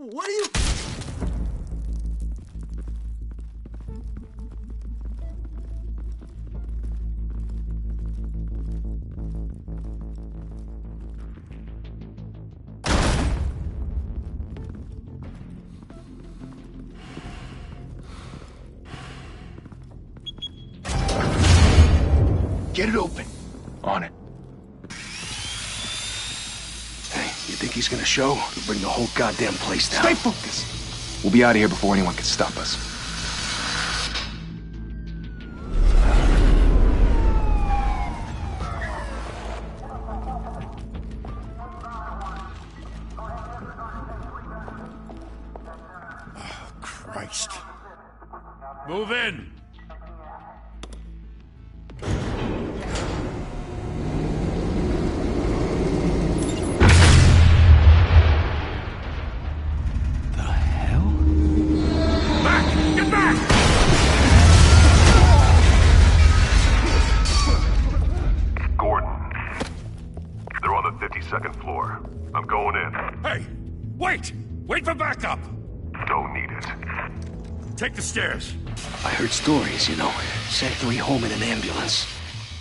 What are you... Get it open. On it. Hey, you think he's gonna show? He'll bring the whole goddamn place down. Stay focused. We'll be out of here before anyone can stop us. Oh, Christ. Move in! Second floor. I'm going in. Hey! Wait! Wait for backup! Don't need it. Take the stairs. I heard stories, you know. Sent 3 home in an ambulance.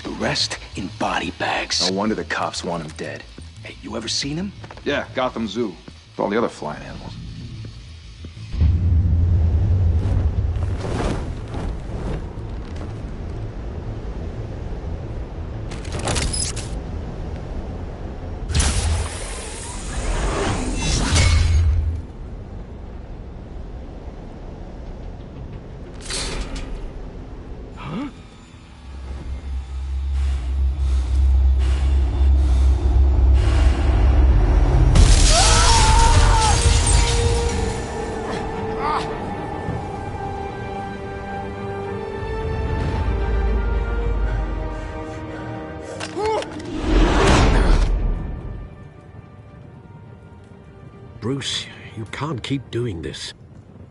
The rest in body bags. No wonder the cops want him dead. Hey, you ever seen him? Yeah, Gotham Zoo. With all the other flying animals. Bruce, you can't keep doing this.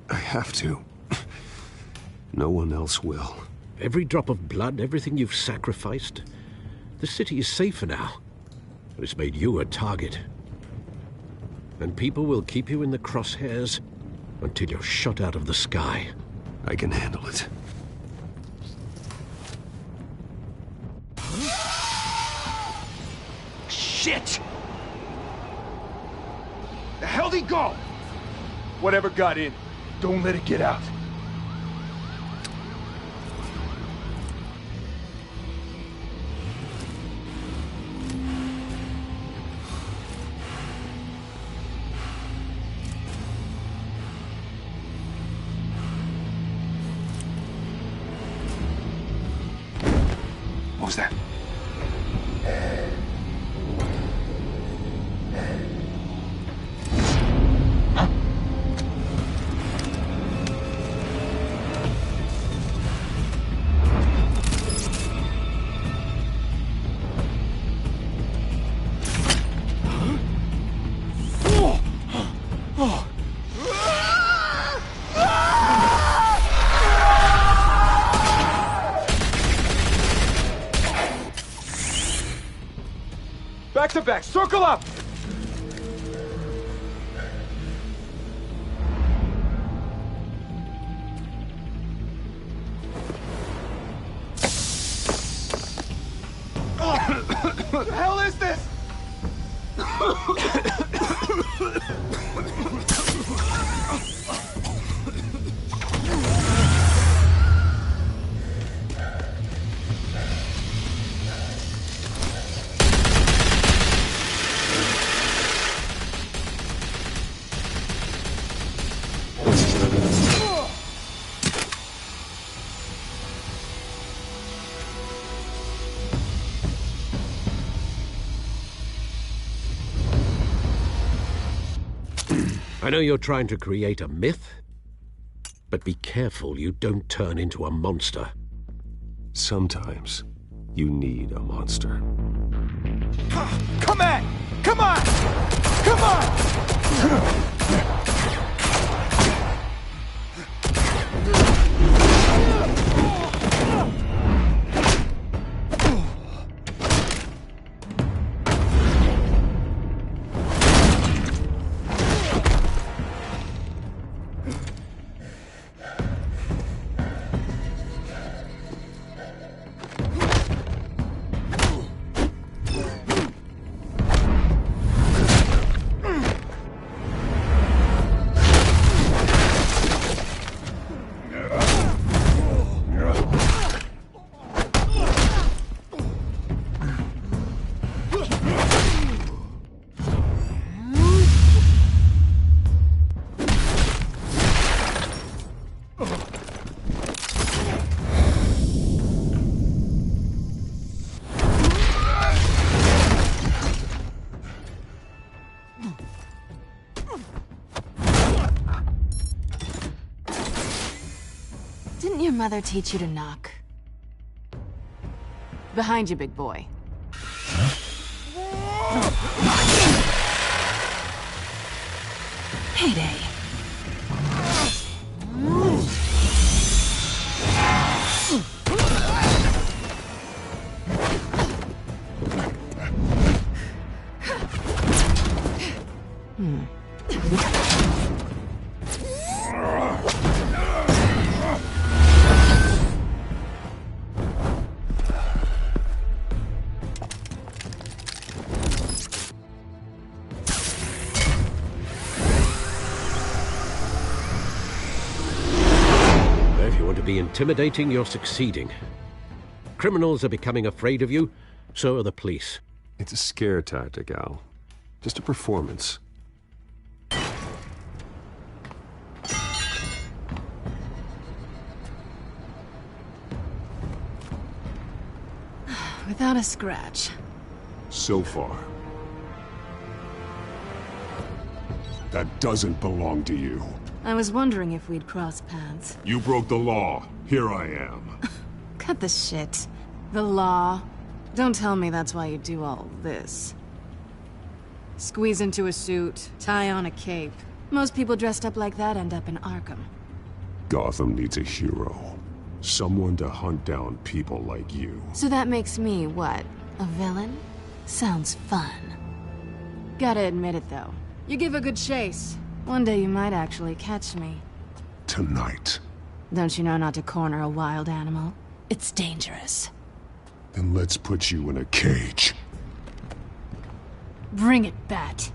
I have to. No one else will. Every drop of blood, everything you've sacrificed. The city is safer now. But it's made you a target. And people will keep you in the crosshairs until you're shot out of the sky. I can handle it. Shit! The hell'd he go? Whatever got in, don't let it get out. What was that? Back to back, circle up! What the hell is this? I know you're trying to create a myth, but be careful you don't turn into a monster. Sometimes you need a monster. Come on! Come on! Come on! mother teach you to knock? Behind you, big boy. Heyday. If you want to be intimidating, you're succeeding. Criminals are becoming afraid of you, so are the police. It's a scare tactic, Al. Just a performance. Without a scratch. So far. That doesn't belong to you. I was wondering if we'd cross paths. You broke the law. Here I am. Cut the shit. The law. Don't tell me that's why you do all this. Squeeze into a suit, tie on a cape. Most people dressed up like that end up in Arkham. Gotham needs a hero. Someone to hunt down people like you. So that makes me, what, a villain? Sounds fun. Gotta admit it, though. You give a good chase. One day you might actually catch me. Tonight. Don't you know not to corner a wild animal? It's dangerous. Then let's put you in a cage. Bring it, Bat.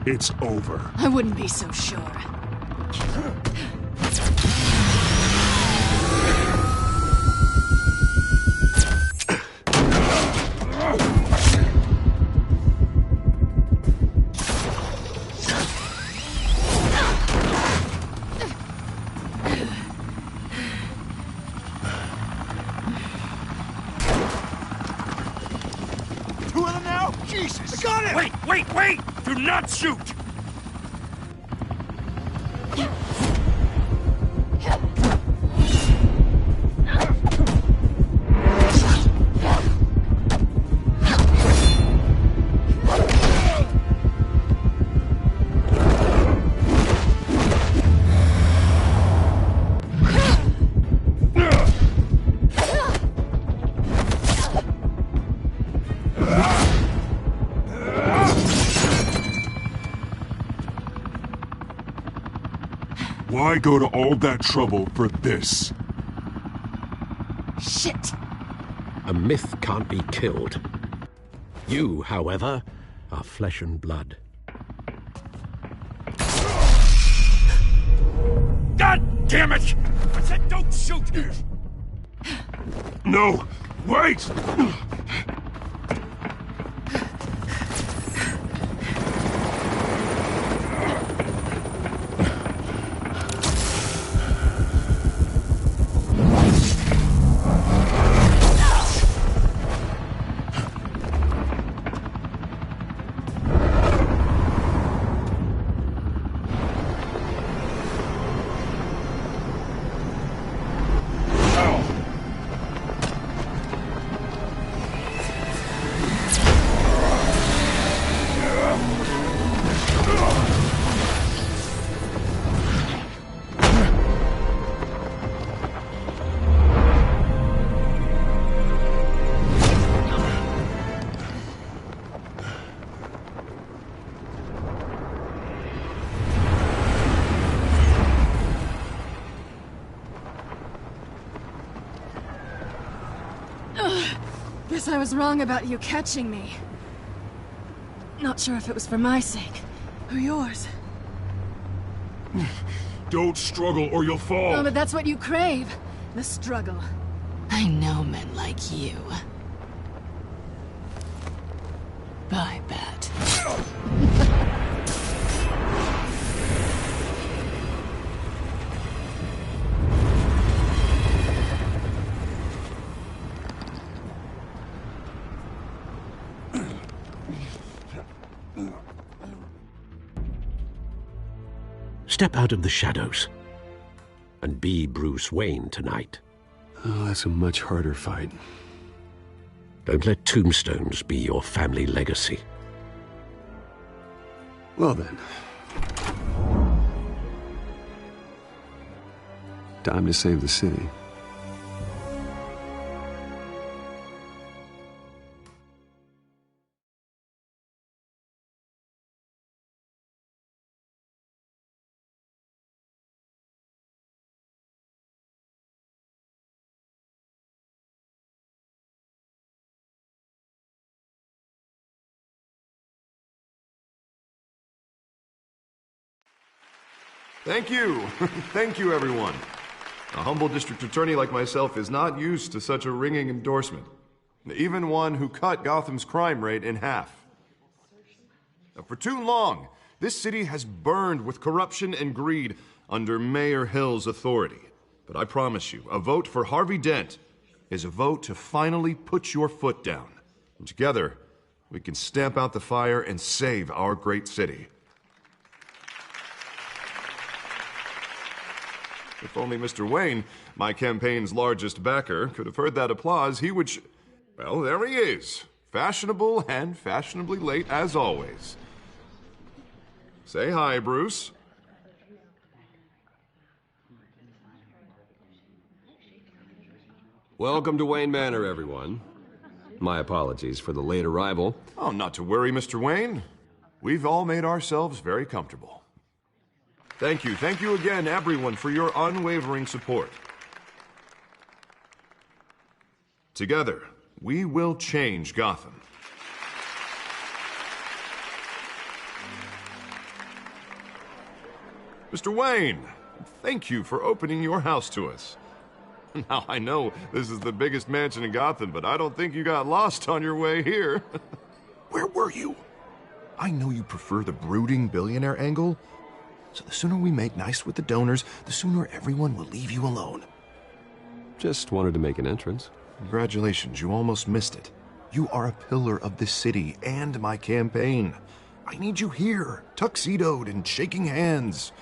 It's over. I wouldn't be so sure. Two of them now? Jesus! I got it! Wait! Do not shoot! Why go to all that trouble for this? Shit! A myth can't be killed. You, however, are flesh and blood. God damn it! I said don't shoot! No! Wait! Guess I was wrong about you catching me. Not sure if it was for my sake, or yours. Don't struggle or you'll fall! Oh, but that's what you crave. The struggle. I know men like you. Bye, Bat. Step out of the shadows and be Bruce Wayne tonight. Oh, that's a much harder fight. Don't let tombstones be your family legacy. Well then. Time to save the city. Thank you. Thank you, everyone. A humble district attorney like myself is not used to such a ringing endorsement. Even one who cut Gotham's crime rate in half. For too long, this city has burned with corruption and greed under Mayor Hill's authority. But I promise you, a vote for Harvey Dent is a vote to finally put your foot down. And together, we can stamp out the fire and save our great city. If only Mr. Wayne, my campaign's largest backer, could have heard that applause, he would well, there he is. Fashionable and fashionably late as always. Say hi, Bruce. Welcome to Wayne Manor, everyone. My apologies for the late arrival. Oh, not to worry, Mr. Wayne. We've all made ourselves very comfortable. Thank you again, everyone, for your unwavering support. Together, we will change Gotham. Mr. Wayne, thank you for opening your house to us. Now, I know this is the biggest mansion in Gotham, but I don't think you got lost on your way here. Where were you? I know you prefer the brooding billionaire angle, so the sooner we make nice with the donors, the sooner everyone will leave you alone. Just wanted to make an entrance. Congratulations, you almost missed it. You are a pillar of this city and my campaign. I need you here, tuxedoed and shaking hands.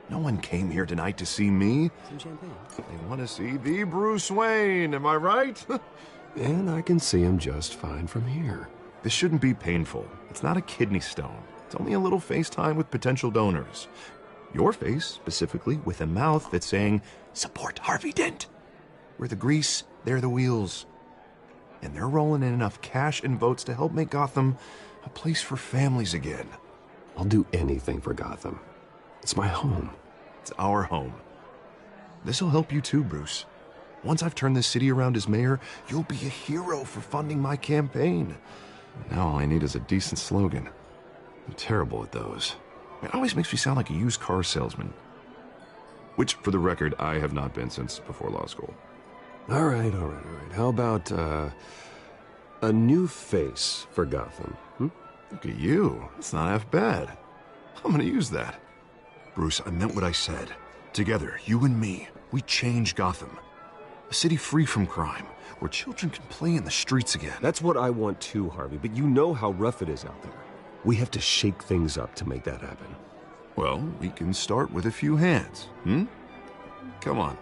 No one came here tonight to see me. Some champagne. They want to see the Bruce Wayne, am I right? And I can see him just fine from here. This shouldn't be painful. It's not a kidney stone. It's only a little FaceTime with potential donors. Your face, specifically, with a mouth that's saying, support Harvey Dent. We're the grease, they're the wheels. And they're rolling in enough cash and votes to help make Gotham a place for families again. I'll do anything for Gotham. It's my home. It's our home. This'll help you too, Bruce. Once I've turned this city around as mayor, you'll be a hero for funding my campaign. Now all I need is a decent slogan. I'm terrible at those. It always makes me sound like a used car salesman. Which, for the record, I have not been since before law school. All right. How about, a new face for Gotham, Look at you. That's not half bad. I'm gonna use that. Bruce, I meant what I said. Together, you and me, we change Gotham. A city free from crime, where children can play in the streets again. That's what I want too, Harvey, but you know how rough it is out there. We have to shake things up to make that happen. Well, we can start with a few hands, Come on.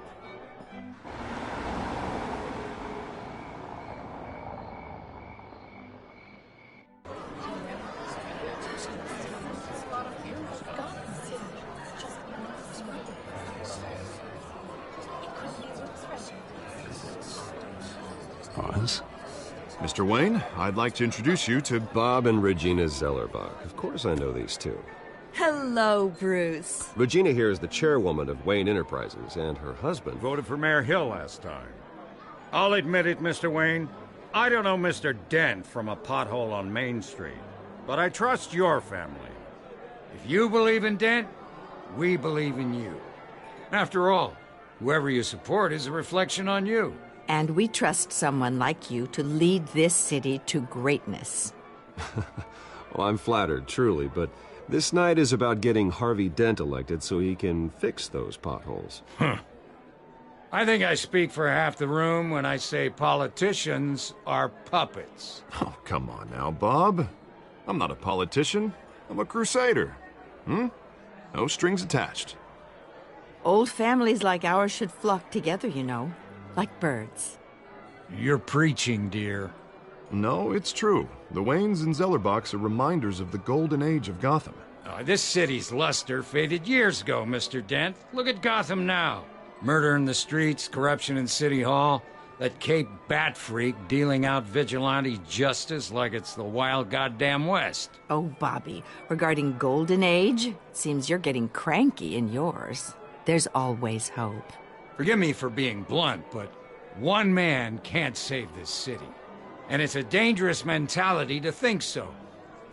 Pause. Mr. Wayne, I'd like to introduce you to Bob and Regina Zellerbach. Of course I know these two. Hello, Bruce. Regina here is the chairwoman of Wayne Enterprises, and her husband... Voted for Mayor Hill last time. I'll admit it, Mr. Wayne. I don't know Mr. Dent from a pothole on Main Street, but I trust your family. If you believe in Dent, we believe in you. After all, whoever you support is a reflection on you. And we trust someone like you to lead this city to greatness. Well, I'm flattered, truly, but this night is about getting Harvey Dent elected so he can fix those potholes. Huh. I think I speak for half the room when I say politicians are puppets. Oh, come on now, Bob. I'm not a politician. I'm a crusader. No strings attached. Old families like ours should flock together, you know, like birds. You're preaching, dear. No, it's true. The Waynes and Zellerbachs are reminders of the golden age of Gotham. This city's luster faded years ago, Mr. Dent. Look at Gotham now. Murder in the streets, corruption in City Hall, that Cape Bat freak dealing out vigilante justice like it's the wild goddamn West. Oh, Bobby, regarding Golden Age, it seems you're getting cranky in yours. There's always hope. Forgive me for being blunt, but one man can't save this city. And it's a dangerous mentality to think so.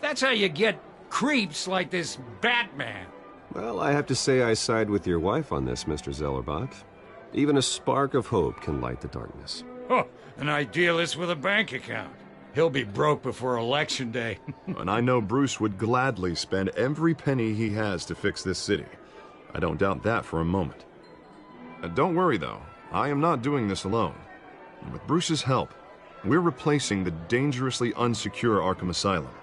That's how you get creeps like this Batman. Well, I have to say I side with your wife on this, Mr. Zellerbach. Even a spark of hope can light the darkness. Oh, an idealist with a bank account. He'll be broke before Election Day. And I know Bruce would gladly spend every penny he has to fix this city. I don't doubt that for a moment. Don't worry, though. I am not doing this alone. And with Bruce's help, we're replacing the dangerously unsecure Arkham Asylum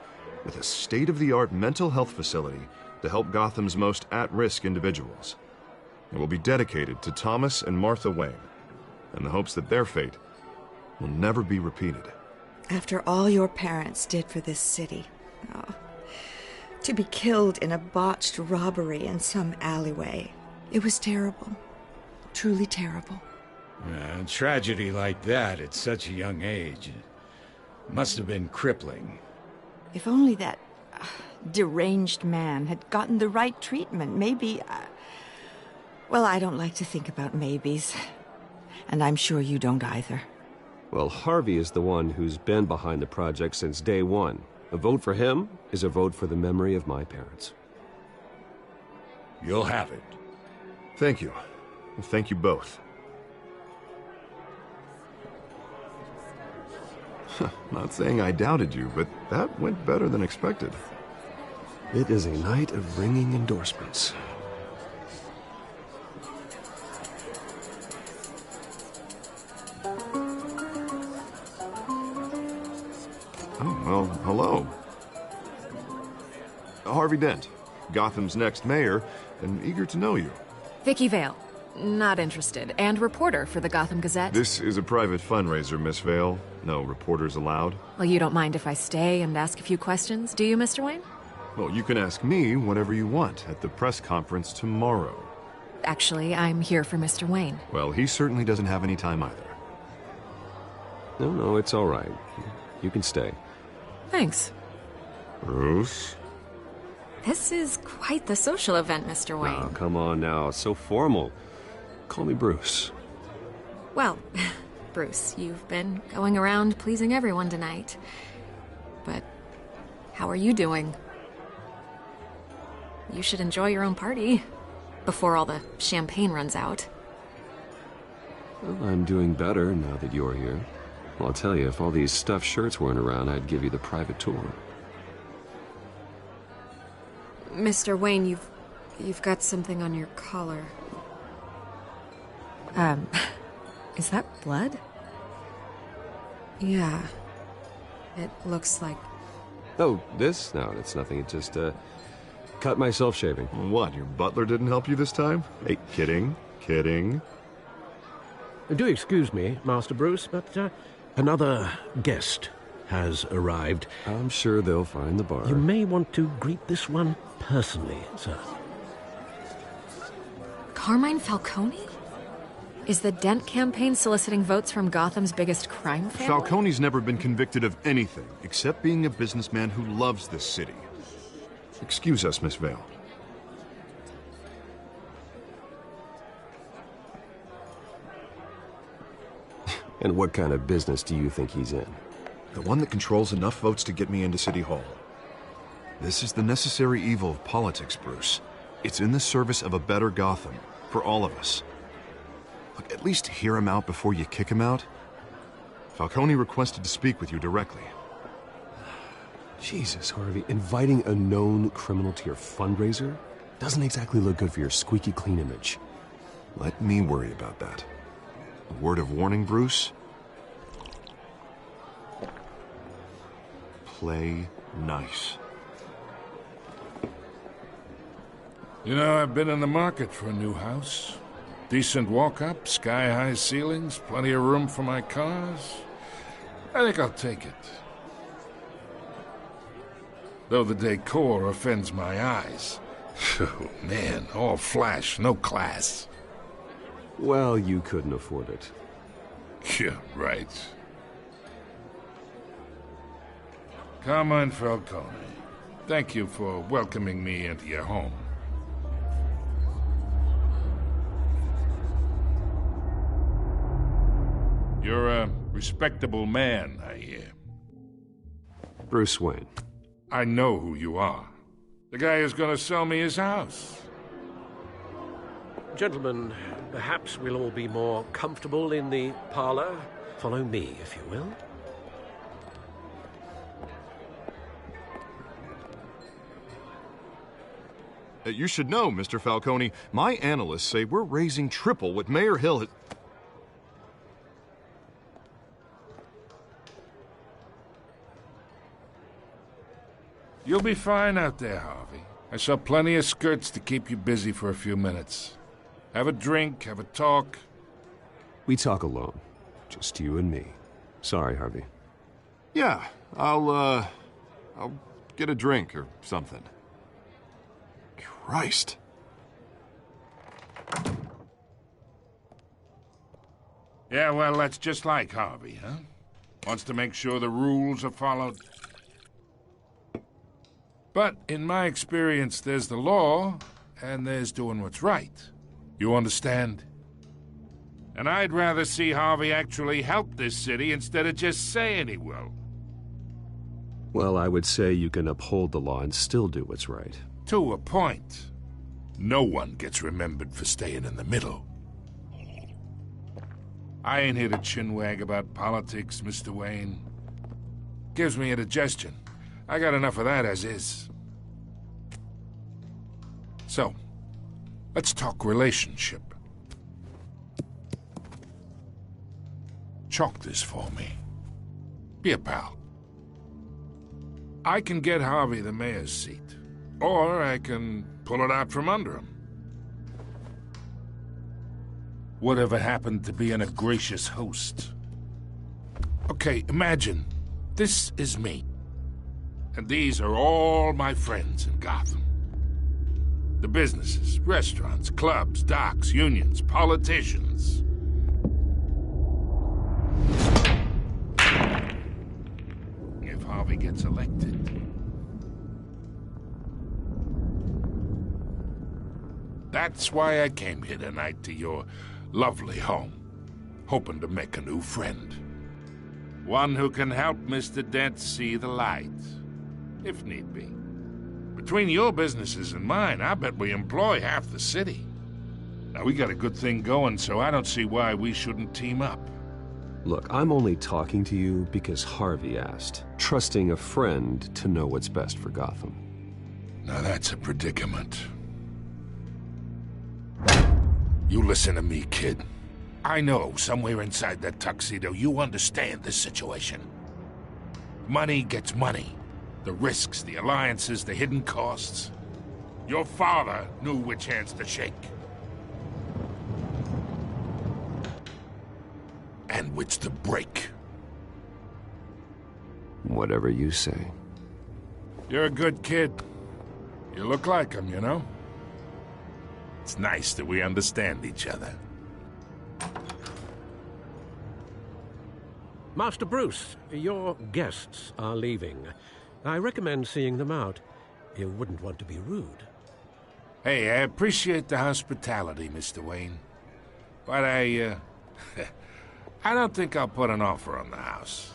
with a state-of-the-art mental health facility to help Gotham's most at-risk individuals. It will be dedicated to Thomas and Martha Wayne, in the hopes that their fate will never be repeated. After all your parents did for this city, to be killed in a botched robbery in some alleyway, it was terrible. Truly terrible. A tragedy like that at such a young age must have been crippling. If only that deranged man had gotten the right treatment, maybe... Well, I don't like to think about maybes. And I'm sure you don't either. Well, Harvey is the one who's been behind the project since day one. A vote for him is a vote for the memory of my parents. You'll have it. Thank you. Thank you both. Not saying I doubted you, but that went better than expected. It is a night of ringing endorsements. Oh, well, hello. Harvey Dent, Gotham's next mayor, and eager to know you. Vicky Vale. Not interested. And reporter for the Gotham Gazette. This is a private fundraiser, Miss Vale. No reporters allowed. Well, you don't mind if I stay and ask a few questions, do you, Mr. Wayne? Well, you can ask me whatever you want at the press conference tomorrow. Actually, I'm here for Mr. Wayne. Well, he certainly doesn't have any time either. No, it's all right. You can stay. Thanks. Bruce? This is quite the social event, Mr. Wayne. Oh, come on now. It's so formal. Call me Bruce. Well, Bruce, you've been going around pleasing everyone tonight. But how are you doing? You should enjoy your own party before all the champagne runs out. Well, I'm doing better now that you're here. Well, I'll tell you, if all these stuffed shirts weren't around, I'd give you the private tour. Mr. Wayne, you've got something on your collar. Is that blood? Yeah. It looks like... Oh, this? No, that's nothing. It just, cut myself shaving. What, your butler didn't help you this time? Hey, kidding. Do excuse me, Master Bruce, but another guest has arrived. I'm sure they'll find the bar. You may want to greet this one personally, sir. Carmine Falcone? Is the Dent campaign soliciting votes from Gotham's biggest crime family? Falcone's never been convicted of anything except being a businessman who loves this city. Excuse us, Miss Vale. And what kind of business do you think he's in? The one that controls enough votes to get me into City Hall. This is the necessary evil of politics, Bruce. It's in the service of a better Gotham, for all of us. Look, at least hear him out before you kick him out. Falcone requested to speak with you directly. Jesus, Harvey, inviting a known criminal to your fundraiser doesn't exactly look good for your squeaky clean image. Let me worry about that. A word of warning, Bruce? Play nice. You know, I've been in the market for a new house. Decent walk-up, sky-high ceilings, plenty of room for my cars. I think I'll take it. Though the decor offends my eyes. Oh, man, all flash, no class. Well, you couldn't afford it. Yeah, right. Carmine Falcone, thank you for welcoming me into your home. You're a respectable man, I hear. Bruce Wayne. I know who you are. The guy who's gonna sell me his house. Gentlemen, perhaps we'll all be more comfortable in the parlor. Follow me, if you will. You should know, Mr. Falcone, my analysts say we're raising triple what Mayor Hill has... You'll be fine out there, Harvey. I saw plenty of skirts to keep you busy for a few minutes. Have a drink, have a talk. We talk alone. Just you and me. Sorry, Harvey. Yeah, I'll get a drink or something. Christ. Yeah, well, that's just like Harvey, huh? Wants to make sure the rules are followed. But in my experience, there's the law, and there's doing what's right. You understand? And I'd rather see Harvey actually help this city instead of just saying he will. Well, I would say you can uphold the law and still do what's right. To a point. No one gets remembered for staying in the middle. I ain't here to chinwag about politics, Mr. Wayne. Gives me indigestion. I got enough of that as is. So, let's talk relationship. Chalk this for me. Be a pal. I can get Harvey the mayor's seat. Or I can pull it out from under him. Whatever happened to being a gracious host? Okay, imagine, this is me. And these are all my friends in Gotham. The businesses, restaurants, clubs, docks, unions, politicians. If Harvey gets elected... That's why I came here tonight to your lovely home, hoping to make a new friend. One who can help Mr. Dent see the light, if need be. Between your businesses and mine, I bet we employ half the city. Now, we got a good thing going, so I don't see why we shouldn't team up. Look, I'm only talking to you because Harvey asked, trusting a friend to know what's best for Gotham. Now that's a predicament. You listen to me, kid. I know, somewhere inside that tuxedo, you understand this situation. Money gets money. The risks, the alliances, the hidden costs. Your father knew which hands to shake. And which to break. Whatever you say. You're a good kid. You look like him, you know? It's nice that we understand each other. Master Bruce, your guests are leaving. I recommend seeing them out. You wouldn't want to be rude. Hey, I appreciate the hospitality, Mr. Wayne. But I don't think I'll put an offer on the house.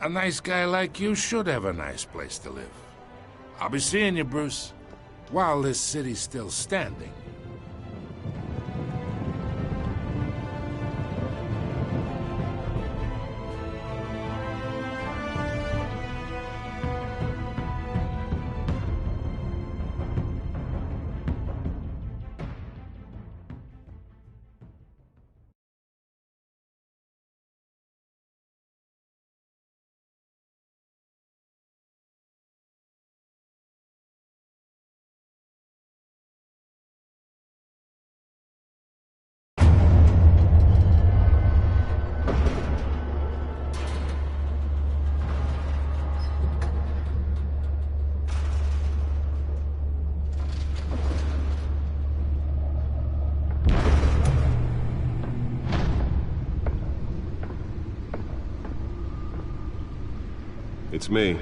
A nice guy like you should have a nice place to live. I'll be seeing you, Bruce, while this city's still standing. It's me.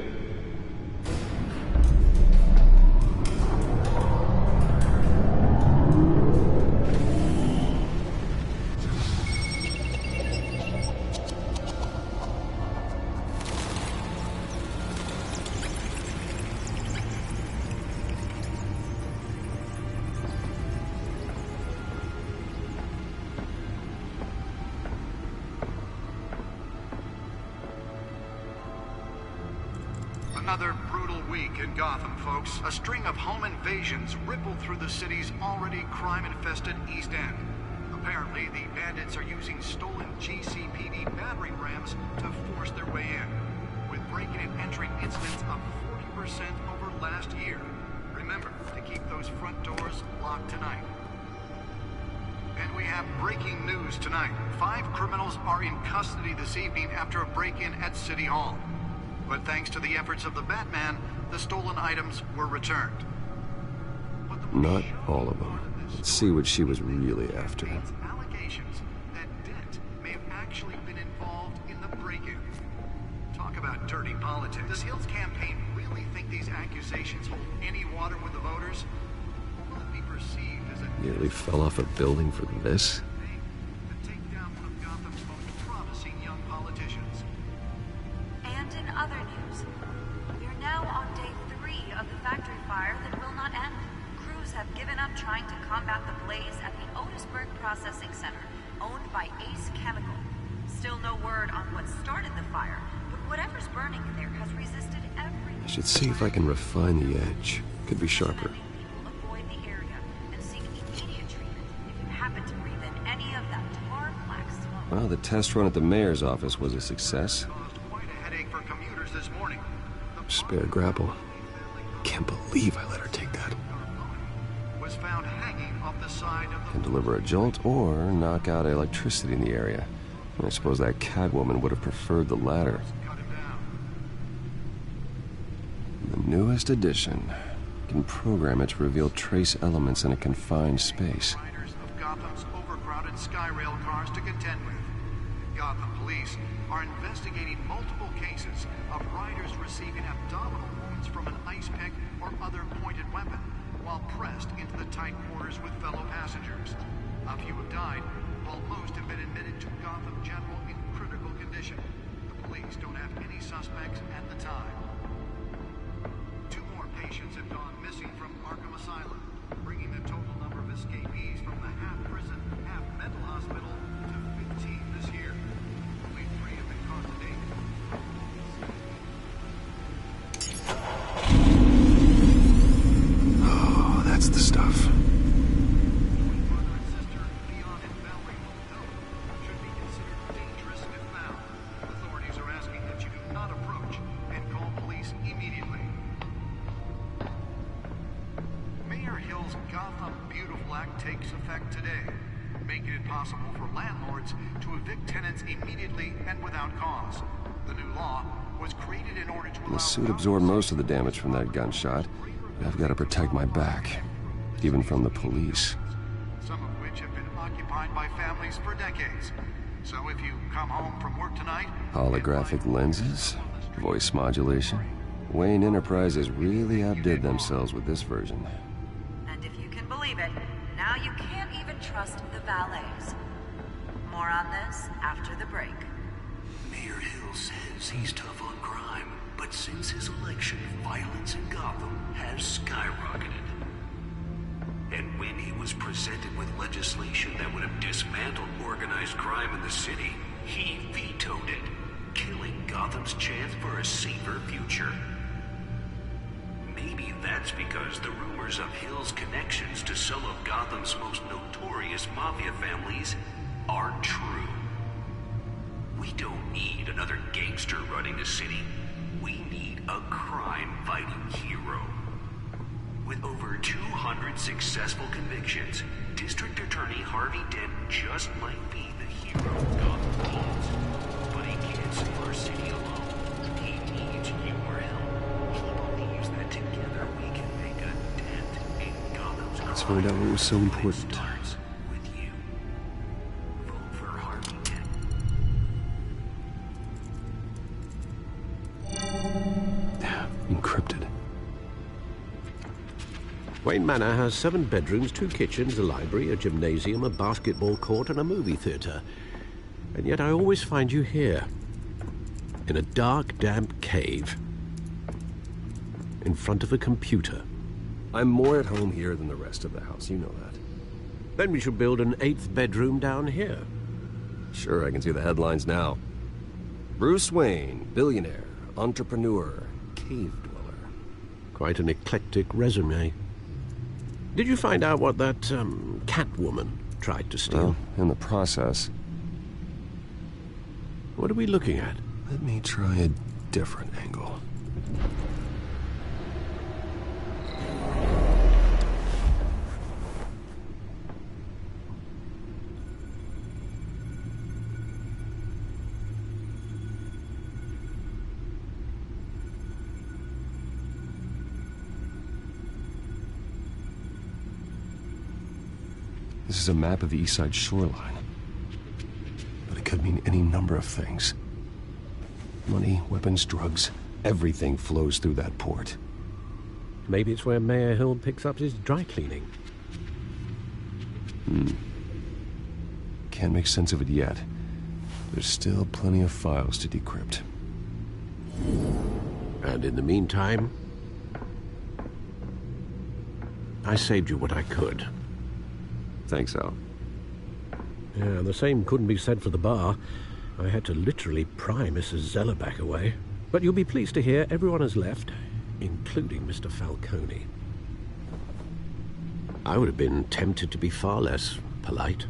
Another brutal week in Gotham, folks. A string of home invasions rippled through the city's already crime-infested East End. Apparently, the bandits are using stolen GCPD battering rams to force their way in, with break-in and entering incidents up 40% over last year. Remember to keep those front doors locked tonight. And we have breaking news tonight. 5 criminals are in custody this evening after a break-in at City Hall. But thanks to the efforts of the Batman, the stolen items were returned. Not all of them. Let's see what she was really after. Allegations that Dent may have actually been involved in the break-in. Talk about dirty politics. Does Hill's campaign really think these accusations hold any water with the voters? Or will it be perceived as a... Nearly fell off a building for this? To take down one of Gotham's most promising young politicians. And in other news, we're now on day 3 of the factory fire that will not end. Crews have given up trying to combat the blaze at the Otisburg Processing Center, owned by Ace Chemical. Still no word on what started the fire, but whatever's burning in there has resisted every... I should see if I can refine the edge. Could be sharper. Avoid the area and seek immediate treatment if you happen to breathe in any of that tar black smoke. Well, the test run at the mayor's office was a success. Spare grapple. Can't believe I let her take that. Was found hanging off the side of the... Can deliver a jolt or knock out electricity in the area. I suppose that Catwoman would have preferred the latter. The newest addition. Can program it to reveal trace elements in a confined space. Of Gotham's overcrowded Skyrail cars to contend with. Gotham police are investigating multiple cases of riders receiving abdominal wounds from an ice pick or other pointed weapon while pressed into the tight quarters with fellow passengers. A few have died, while most have been admitted to Gotham General in critical condition. The police don't have any suspects at the time. 2 more patients have gone missing from Arkham Asylum, bringing the total number of escapees from the half-prison, half-mental hospital to 15 this year. Only 3 have been caught to date. Oh, that's the stuff. Gotham Beautiful Act takes effect today, making it possible for landlords to evict tenants immediately and without cause. The new law was created in order to allow... The suit absorbed most of the damage from that gunshot. I've got to protect my back, even from the police. Some of which have been occupied by families for decades. So if you come home from work tonight... Holographic lenses, voice modulation. Wayne Enterprises really outdid themselves with this version. And if you can believe it, now you can't even trust the valets. More on this after the break. Mayor Hill says he's tough on crime, but since his election, violence in Gotham has skyrocketed. And when he was presented with legislation that would have dismantled organized crime in the city, he vetoed it, killing Gotham's chance for a safer future. Maybe that's because the rumors of Hill's connections to some of Gotham's most notorious mafia families aren't true. We don't need another gangster running the city. We need a crime-fighting hero. With over 200 successful convictions, District Attorney Harvey Dent just might be the hero Gotham needs. But he can't save our city alone. He needs your help. He believes that together we can make a dent in Gotham's crime. Let's find out what was so important. Starts with you. Vote for Harvey Dent. Encrypted. Wayne Manor has 7 bedrooms, 2 kitchens, a library, a gymnasium, a basketball court, and a movie theatre. And yet I always find you here, in a dark, damp cave, in front of a computer. I'm more at home here than the rest of the house, you know that. Then we should build an 8th bedroom down here. Sure, I can see the headlines now. Bruce Wayne, billionaire, entrepreneur, cave dweller. Quite an eclectic resume. Did you find out what that, Catwoman tried to steal? Well, in the process. What are we looking at? Let me try a different angle. This is a map of the East Side shoreline. But it could mean any number of things. Money, weapons, drugs, everything flows through that port. Maybe it's where Mayor Hill picks up his dry cleaning. Can't make sense of it yet. There's still plenty of files to decrypt. And in the meantime, I saved you what I could. Thanks, Al. Yeah, the same couldn't be said for the bar. I had to literally pry Mrs. Zellerback away. But you'll be pleased to hear everyone has left, including Mr. Falcone. I would have been tempted to be far less polite.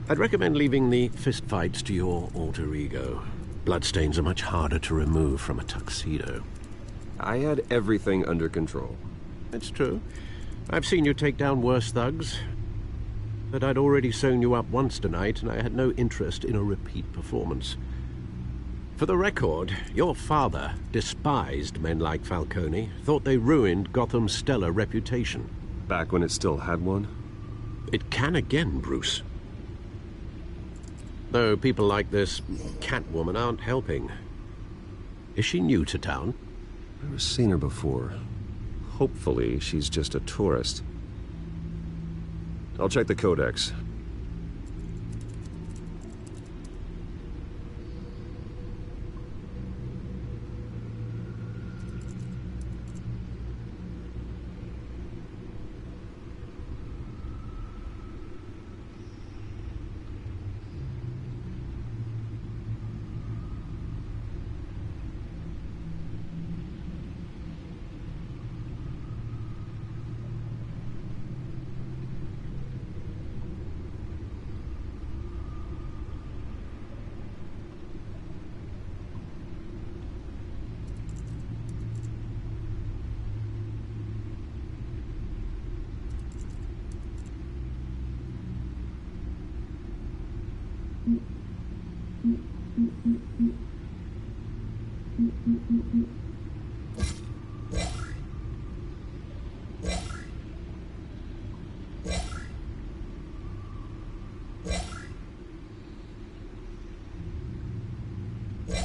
I'd recommend leaving the fistfights to your alter ego. Bloodstains are much harder to remove from a tuxedo. I had everything under control. It's true. I've seen you take down worse thugs. But I'd already sewn you up once tonight, and I had no interest in a repeat performance. For the record, your father despised men like Falcone, thought they ruined Gotham's stellar reputation. Back when it still had one? It can again, Bruce. Though people like this Catwoman aren't helping. Is she new to town? I've never seen her before. Hopefully, she's just a tourist. I'll check the codex.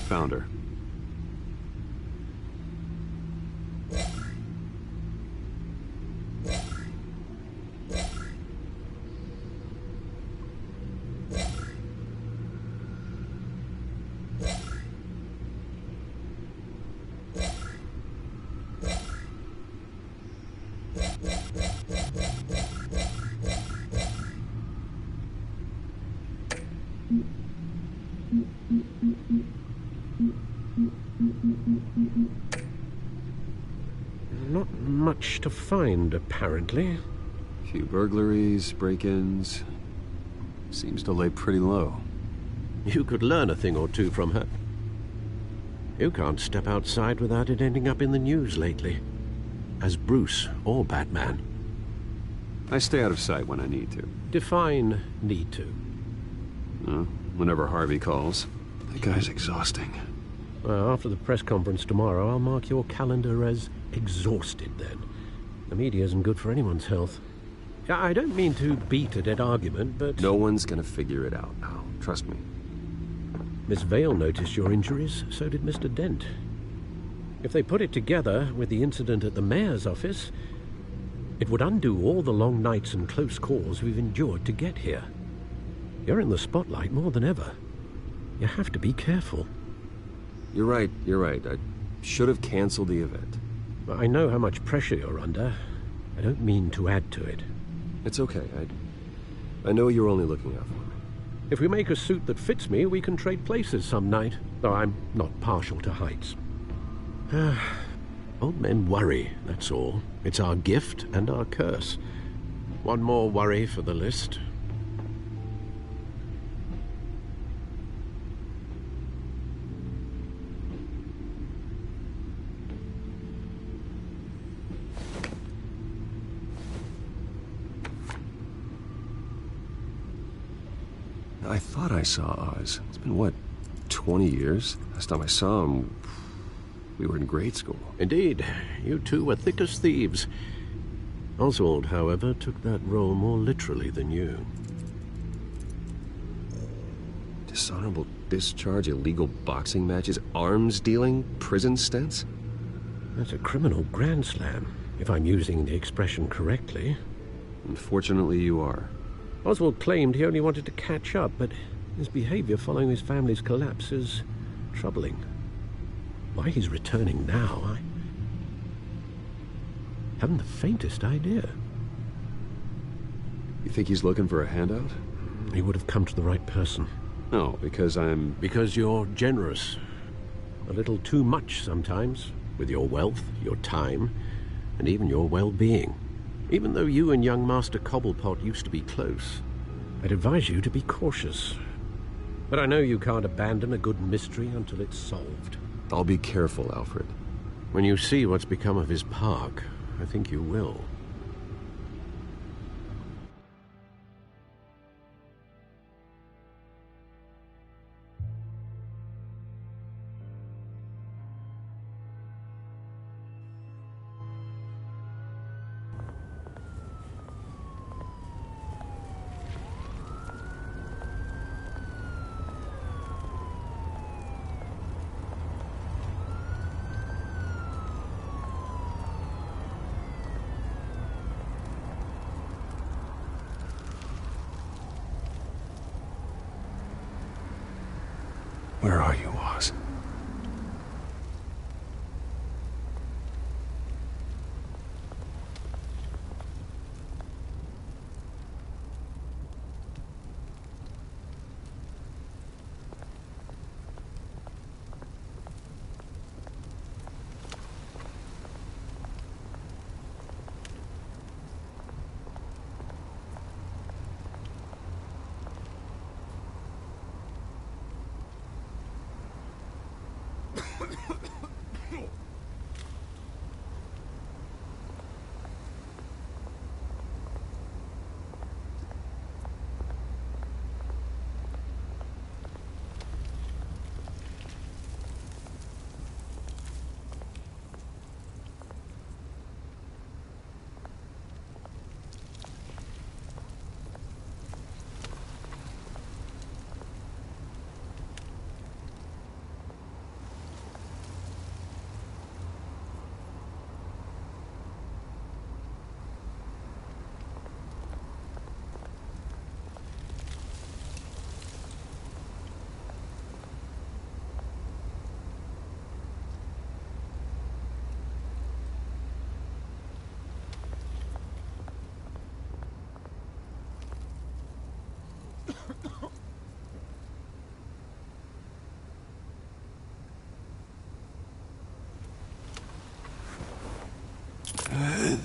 Found her. Not much to find, apparently. Few burglaries, break-ins. Seems to lay pretty low. You could learn a thing or two from her. You can't step outside without it ending up in the news lately. As Bruce or Batman. I stay out of sight when I need to. Define need to. Whenever Harvey calls. That guy's exhausting. Well, after the press conference tomorrow, I'll mark your calendar as exhausted then. The media isn't good for anyone's health. I don't mean to beat a dead argument, but... No one's gonna figure it out now. Trust me. Miss Vale noticed your injuries, so did Mr. Dent. If they put it together with the incident at the mayor's office, it would undo all the long nights and close calls we've endured to get here. You're in the spotlight more than ever. You have to be careful. You're right. I should have canceled the event. I know how much pressure you're under. I don't mean to add to it. It's okay. I know you're only looking out for me. If we make a suit that fits me, we can trade places some night, though I'm not partial to heights. Old men worry, that's all. It's our gift and our curse. One more worry for the list. I thought I saw Oz. It's been, what, 20 years? Last time I saw him, we were in grade school. Indeed. You two were thick as thieves. Oswald, however, took that role more literally than you. Dishonorable discharge, illegal boxing matches, arms dealing, prison stints? That's a criminal grand slam, if I'm using the expression correctly. Unfortunately, you are. Oswald claimed he only wanted to catch up, but his behavior following his family's collapse is troubling. Why he's returning now, I haven't the faintest idea. You think he's looking for a handout? He would have come to the right person. No, because I'm... Because you're generous. A little too much sometimes, with your wealth, your time, and even your well-being. Even though you and young Master Cobblepot used to be close, I'd advise you to be cautious. But I know you can't abandon a good mystery until it's solved. I'll be careful, Alfred. When you see what's become of his park, I think you will. Where are you, Oz?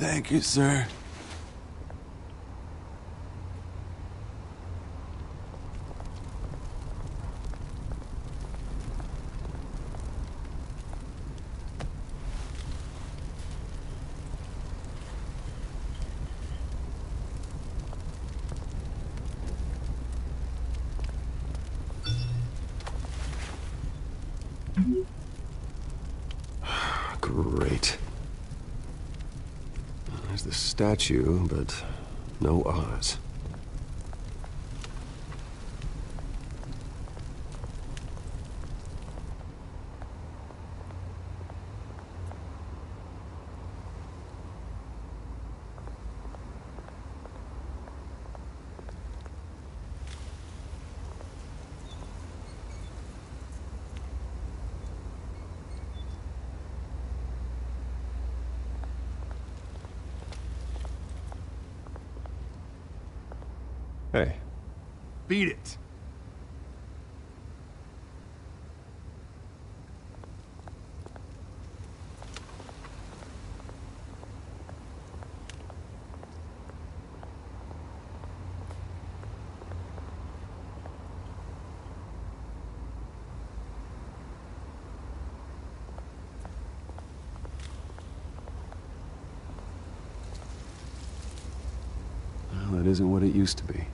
Thank you, sir. Great. There's the statue, but no Oz. Hey. Beat it. Well, that isn't what it used to be.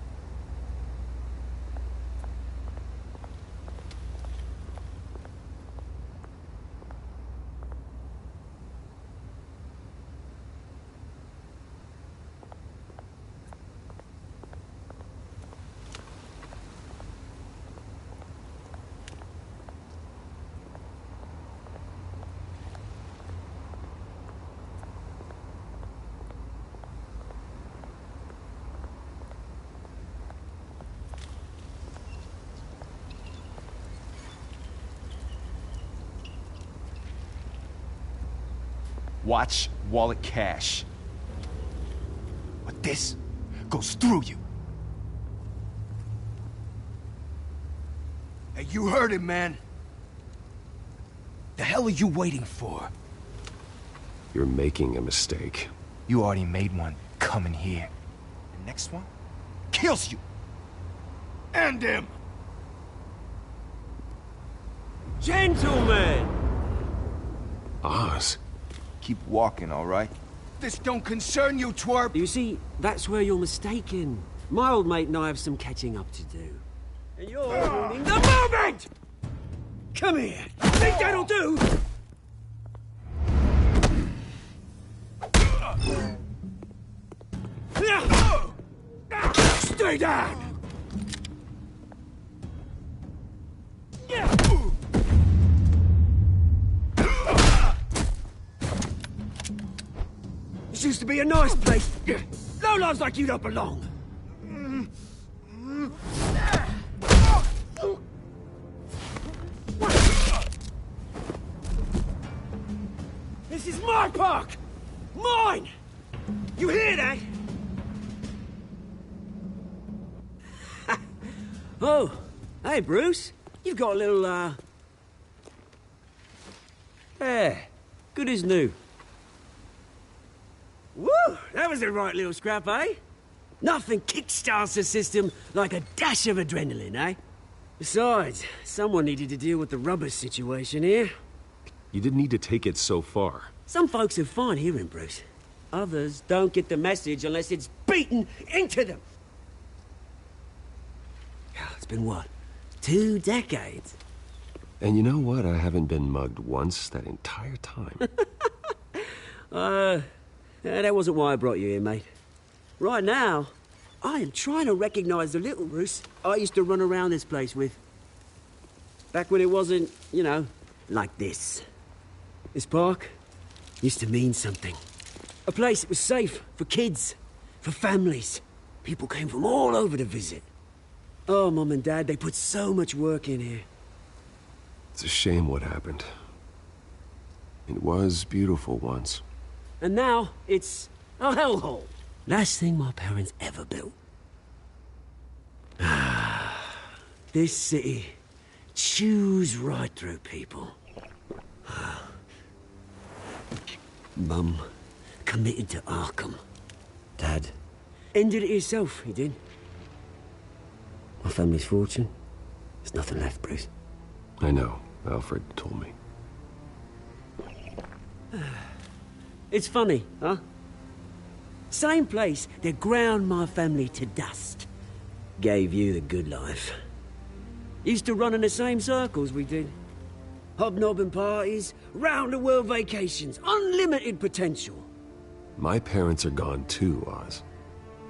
Watch wallet cash. But this goes through you. Hey, you heard him, man. The hell are you waiting for? You're making a mistake. You already made one coming here. The next one kills you. And him! Gentlemen! Oz? Keep walking, all right? This don't concern you, twerp! You see, that's where you're mistaken. My old mate and I have some catching up to do. And you're ruining the moment! Come here! Think that'll do? Stay down! This used to be a nice place. Lowlifes like you don't belong. This is my park! Mine! You hear that? Oh, hey, Bruce. You've got a little, There. Good as new. Woo! That was a right little scrap, eh? Nothing kickstarts the system like a dash of adrenaline, eh? Besides, someone needed to deal with the rubber situation here. You didn't need to take it so far. Some folks are fine hearing, Bruce. Others don't get the message unless it's beaten into them. It's been what? 2 decades? And you know what? I haven't been mugged once that entire time. That wasn't why I brought you here, mate. Right now, I am trying to recognize the little Bruce I used to run around this place with. Back when it wasn't, you know, like this. This park used to mean something. A place that was safe for kids, for families. People came from all over to visit. Oh, Mum and Dad, they put so much work in here. It's a shame what happened. It was beautiful once. And now, it's a hellhole. Last thing my parents ever built. This city chews right through people. Mum committed to Arkham. Dad ended it himself, he did. My family's fortune, there's nothing left, Bruce. I know. Alfred told me. It's funny, huh? Same place that ground my family to dust. Gave you the good life. Used to run in the same circles we did. Hobnobbing parties, round-the-world vacations, unlimited potential. My parents are gone too, Oz.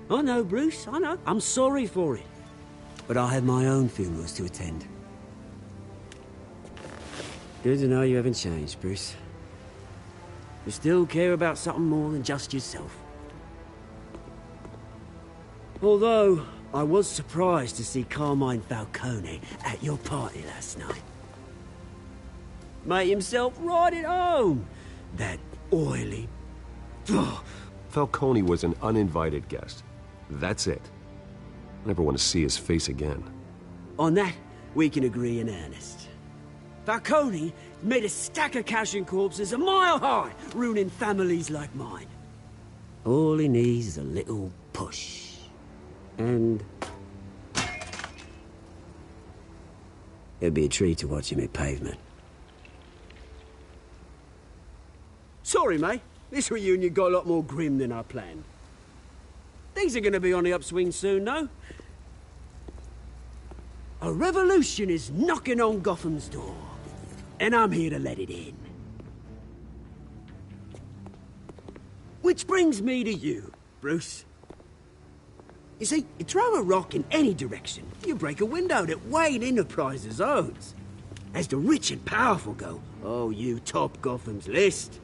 I know, Bruce, I know. I'm sorry for it. But I have my own funerals to attend. Good to know you haven't changed, Bruce. You still care about something more than just yourself. Although, I was surprised to see Carmine Falcone at your party last night. Made himself right at home. That oily... Falcone was an uninvited guest. That's it. I never want to see his face again. On that, we can agree in earnest. Falcone made a stack of cash and corpses a mile high, ruining families like mine. All he needs is a little push. And... it'd be a treat to watch him hit pavement. Sorry, mate. This reunion got a lot more grim than I planned. Things are gonna be on the upswing soon, though. A revolution is knocking on Gotham's door. And I'm here to let it in. Which brings me to you, Bruce. You see, you throw a rock in any direction, you break a window that Wayne Enterprises owns. As the rich and powerful go, oh, you top Gotham's list.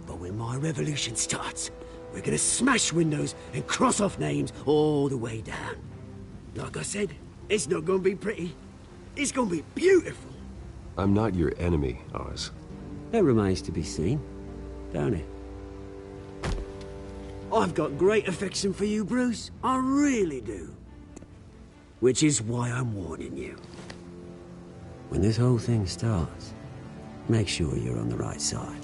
But when my revolution starts, we're gonna smash windows and cross off names all the way down. Like I said, it's not gonna be pretty. It's gonna be beautiful. I'm not your enemy, Oz. That remains to be seen, don't it? I've got great affection for you, Bruce. I really do. Which is why I'm warning you. When this whole thing starts, make sure you're on the right side.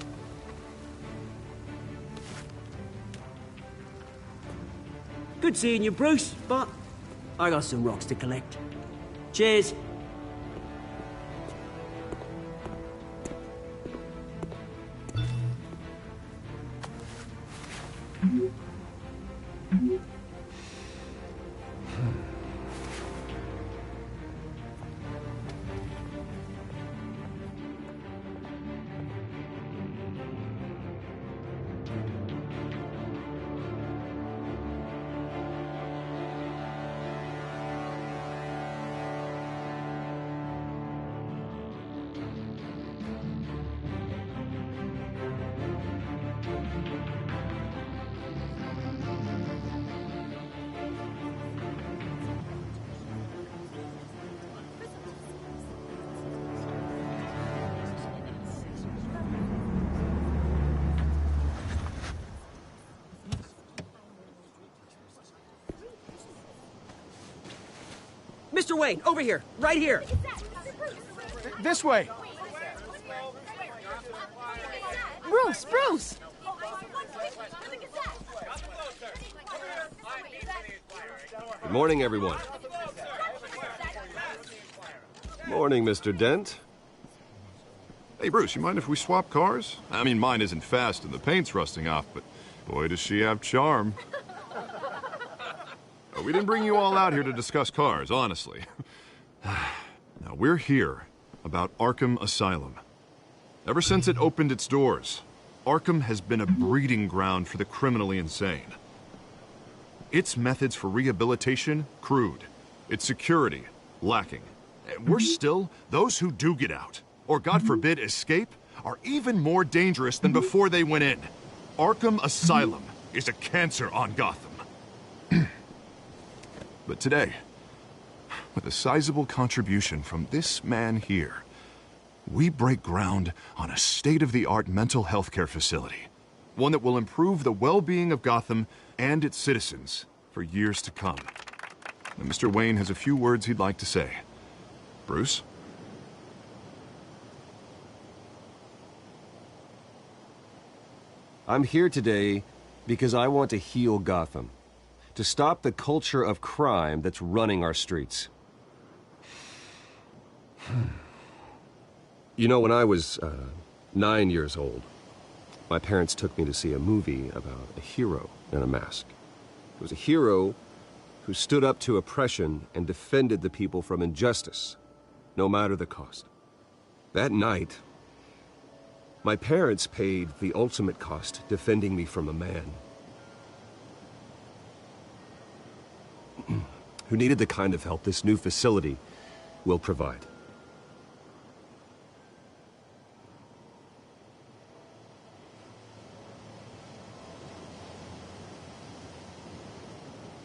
Good seeing you, Bruce, but I got some rocks to collect. Cheers. Mr. Wayne, over here, right here. This way. Bruce, Bruce! Good morning, everyone. Morning, Mr. Dent. Hey, Bruce, you mind if we swap cars? I mean, mine isn't fast and the paint's rusting off, but boy, does she have charm. We didn't bring you all out here to discuss cars, honestly. Now, we're here about Arkham Asylum. Ever since it opened its doors, Arkham has been a breeding ground for the criminally insane. Its methods for rehabilitation, crude. Its security, lacking. And worse still, those who do get out, or God forbid escape, are even more dangerous than before they went in. Arkham Asylum is a cancer on Gotham. But today, with a sizable contribution from this man here, we break ground on a state-of-the-art mental health care facility. One that will improve the well-being of Gotham and its citizens for years to come. And Mr. Wayne has a few words he'd like to say. Bruce? I'm here today because I want to heal Gotham. To stop the culture of crime that's running our streets. You know, when I was 9 years old, my parents took me to see a movie about a hero in a mask. It was a hero who stood up to oppression and defended the people from injustice, no matter the cost. That night, my parents paid the ultimate cost defending me from a man who needed the kind of help this new facility will provide.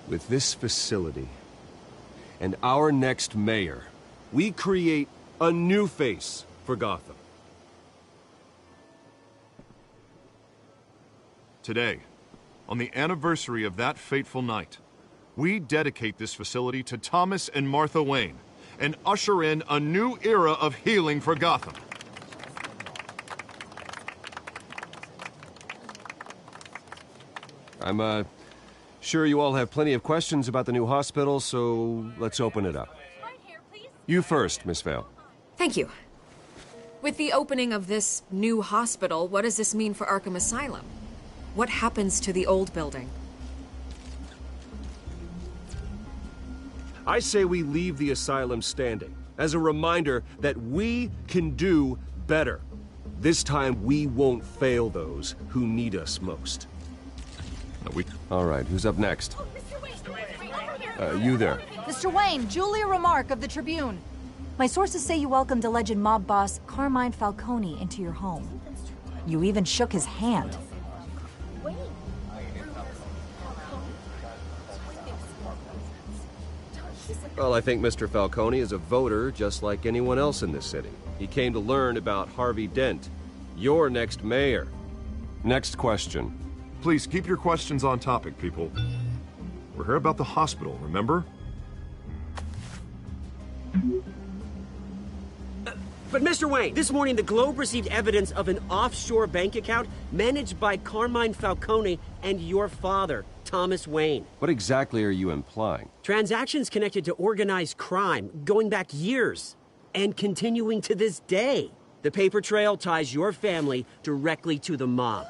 With this facility and our next mayor, we create a new face for Gotham. Today, on the anniversary of that fateful night, we dedicate this facility to Thomas and Martha Wayne and usher in a new era of healing for Gotham. I'm sure you all have plenty of questions about the new hospital, so let's open it up. You first, Miss Vale. Thank you. With the opening of this new hospital, what does this mean for Arkham Asylum? What happens to the old building? I say we leave the asylum standing as a reminder that we can do better. This time we won't fail those who need us most. All right, who's up next? You there. Mr. Wayne, Julia Remark of the Tribune. My sources say you welcomed alleged mob boss Carmine Falcone into your home. You even shook his hand. Well, I think Mr. Falcone is a voter just like anyone else in this city. He came to learn about Harvey Dent, your next mayor. Next question. Please keep your questions on topic, people. We're here about the hospital, remember? But Mr. Wayne, this morning the Globe received evidence of an offshore bank account managed by Carmine Falcone and your father, Thomas Wayne. What exactly are you implying? Transactions connected to organized crime going back years and continuing to this day. The paper trail ties your family directly to the mob.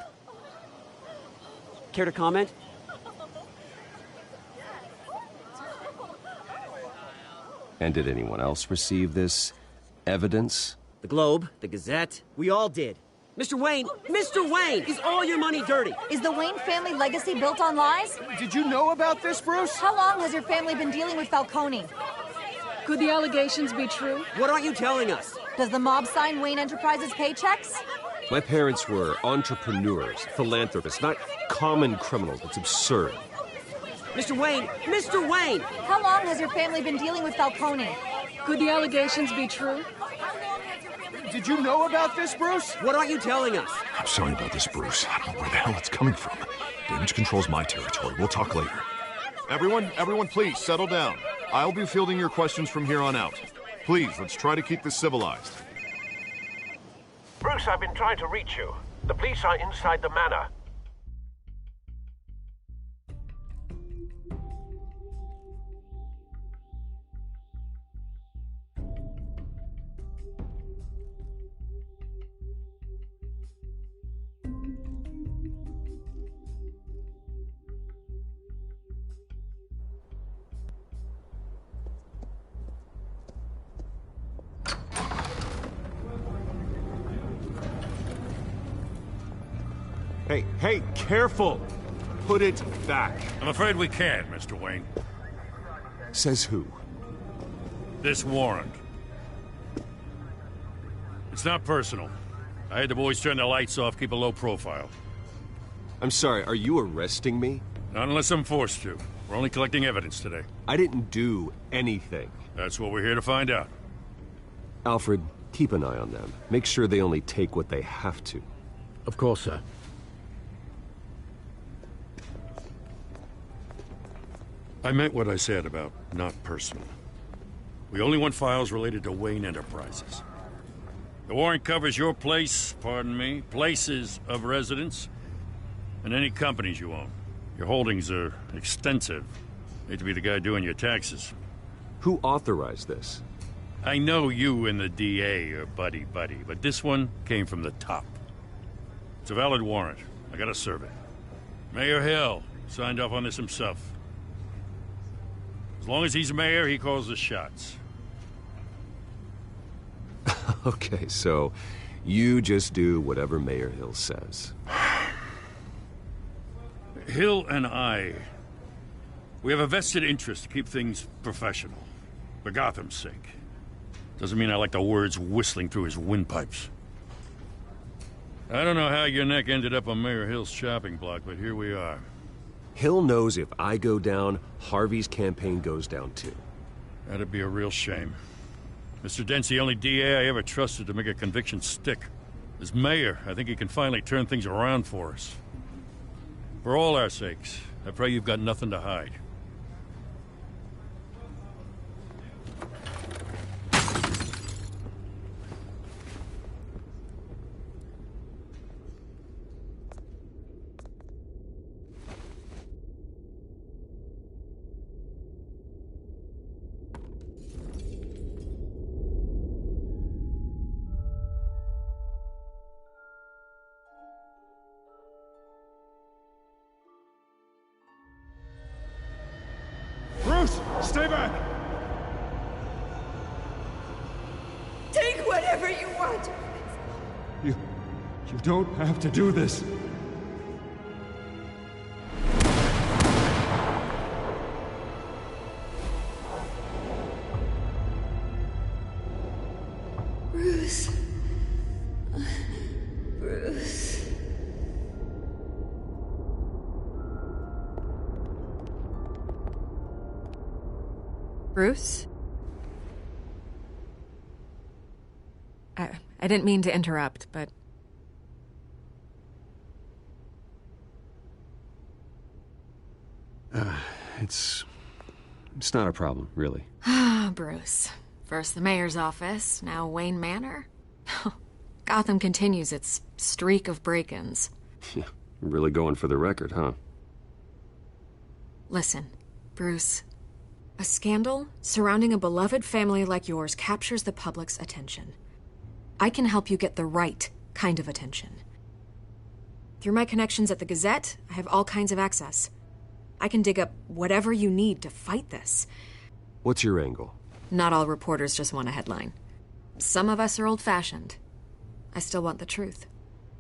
Care to comment? And did anyone else receive this evidence? The Globe, the Gazette, we all did. Mr. Wayne, is all your money dirty? Is the Wayne family legacy built on lies? Did you know about this, Bruce? How long has your family been dealing with Falcone? Could the allegations be true? What aren't you telling us? Does the mob sign Wayne Enterprises paychecks? My parents were entrepreneurs, philanthropists, not common criminals. It's absurd. Mr. Wayne! How long has your family been dealing with Falcone? Could the allegations be true? Did you know about this, Bruce? What aren't you telling us? I'm sorry about this, Bruce. I don't know where the hell it's coming from. Damage control's my territory. We'll talk later. Everyone, please, settle down. I'll be fielding your questions from here on out. Please, let's try to keep this civilized. Bruce, I've been trying to reach you. The police are inside the manor. Hey, careful! Put it back. I'm afraid we can't, Mr. Wayne. Says who? This warrant. It's not personal. I had the boys turn the lights off, keep a low profile. I'm sorry, are you arresting me? Not unless I'm forced to. We're only collecting evidence today. I didn't do anything. That's what we're here to find out. Alfred, keep an eye on them. Make sure they only take what they have to. Of course, sir. I meant what I said about not personal. We only want files related to Wayne Enterprises. The warrant covers your place, pardon me, places of residence, And any companies you own. Your holdings are extensive. Hate to be the guy doing your taxes. Who authorized this? I know you and the DA are buddy-buddy, but this one came from the top. It's a valid warrant. I gotta serve it. Mayor Hill signed off on this himself. As long as he's mayor, he calls the shots. Okay, so you just do whatever Mayor Hill says. Hill and we have a vested interest to keep things professional. For Gotham's sake. Doesn't mean I like the words whistling through his windpipes. I don't know how your neck ended up on Mayor Hill's chopping block, but here we are. Hill knows if I go down, Harvey's campaign goes down too. That'd be a real shame. Mr. Dent's the only DA I ever trusted to make a conviction stick. As mayor, I think he can finally turn things around for us. For all our sakes, I pray you've got nothing to hide. Bruce, stay back! Take whatever you want. You don't have to do this. Bruce. Bruce. Bruce? I didn't mean to interrupt, but... It's not a problem, really. Ah, Bruce. First the mayor's office, now Wayne Manor. Gotham continues its streak of break-ins. Yeah, really going for the record, huh? Listen, Bruce. A scandal surrounding a beloved family like yours captures the public's attention. I can help you get the right kind of attention. Through my connections at the Gazette, I have all kinds of access. I can dig up whatever you need to fight this. What's your angle? Not all reporters just want a headline. Some of us are old-fashioned. I still want the truth.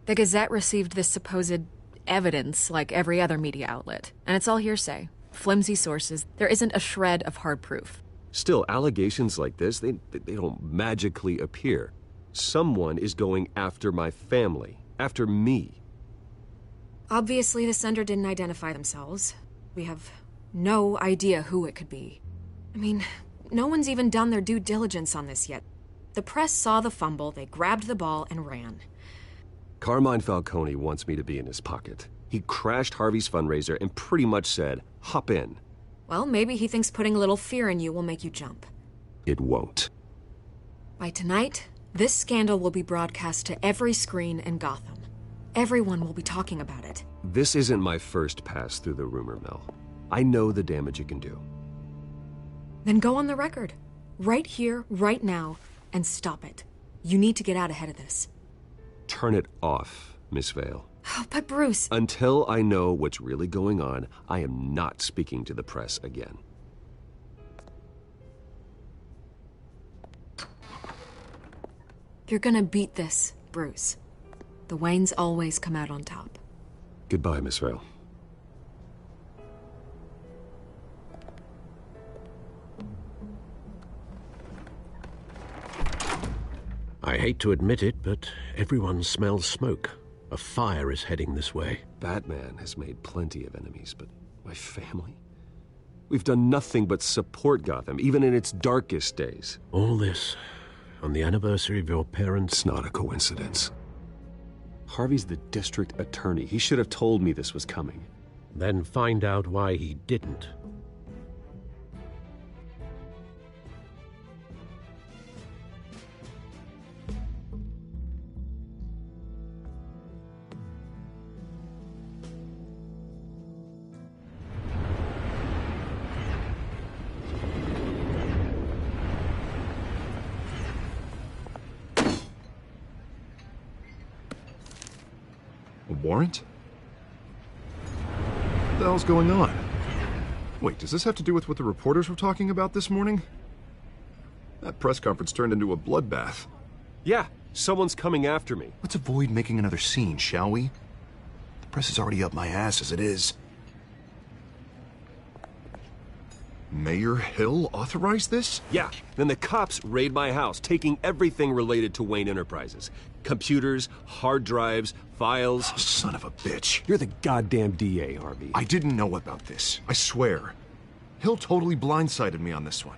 The Gazette received this supposed evidence like every other media outlet, and it's all hearsay. Flimsy sources. There isn't a shred of hard proof. Still, allegations like this, they don't magically appear. Someone is going after my family, after me. Obviously, the sender didn't identify themselves. We have no idea who it could be. I mean, no one's even done their due diligence on this yet. The press saw the fumble, they grabbed the ball and ran. Carmine Falcone wants me to be in his pocket. He crashed Harvey's fundraiser and pretty much said, hop in. Well, maybe he thinks putting a little fear in you will make you jump. It won't. By tonight, this scandal will be broadcast to every screen in Gotham. Everyone will be talking about it. This isn't my first pass through the rumor mill. I know the damage it can do. Then go on the record. Right here, right now, and stop it. You need to get out ahead of this. Turn it off, Miss Vale. Oh, but Bruce... Until I know what's really going on, I am not speaking to the press again. You're gonna beat this, Bruce. The Waynes always come out on top. Goodbye, Miss Vale. I hate to admit it, but everyone smells smoke. A fire is heading this way. Batman has made plenty of enemies, but my family? We've done nothing but support Gotham, even in its darkest days. All this on the anniversary of your parents'... It's not a coincidence. Harvey's the district attorney. He should have told me this was coming. Then find out why he didn't. warrant? What the hell's going on? Wait, does this have to do with what the reporters were talking about this morning? That press conference turned into a bloodbath. Yeah, someone's coming after me. Let's avoid making another scene, shall we? The press is already up my ass as it is. Mayor Hill authorized this? Yeah, then the cops raid my house, taking everything related to Wayne Enterprises. Computers, hard drives, files. Oh, son of a bitch. You're the goddamn DA, Harvey. I didn't know about this. I swear. Hill totally blindsided me on this one.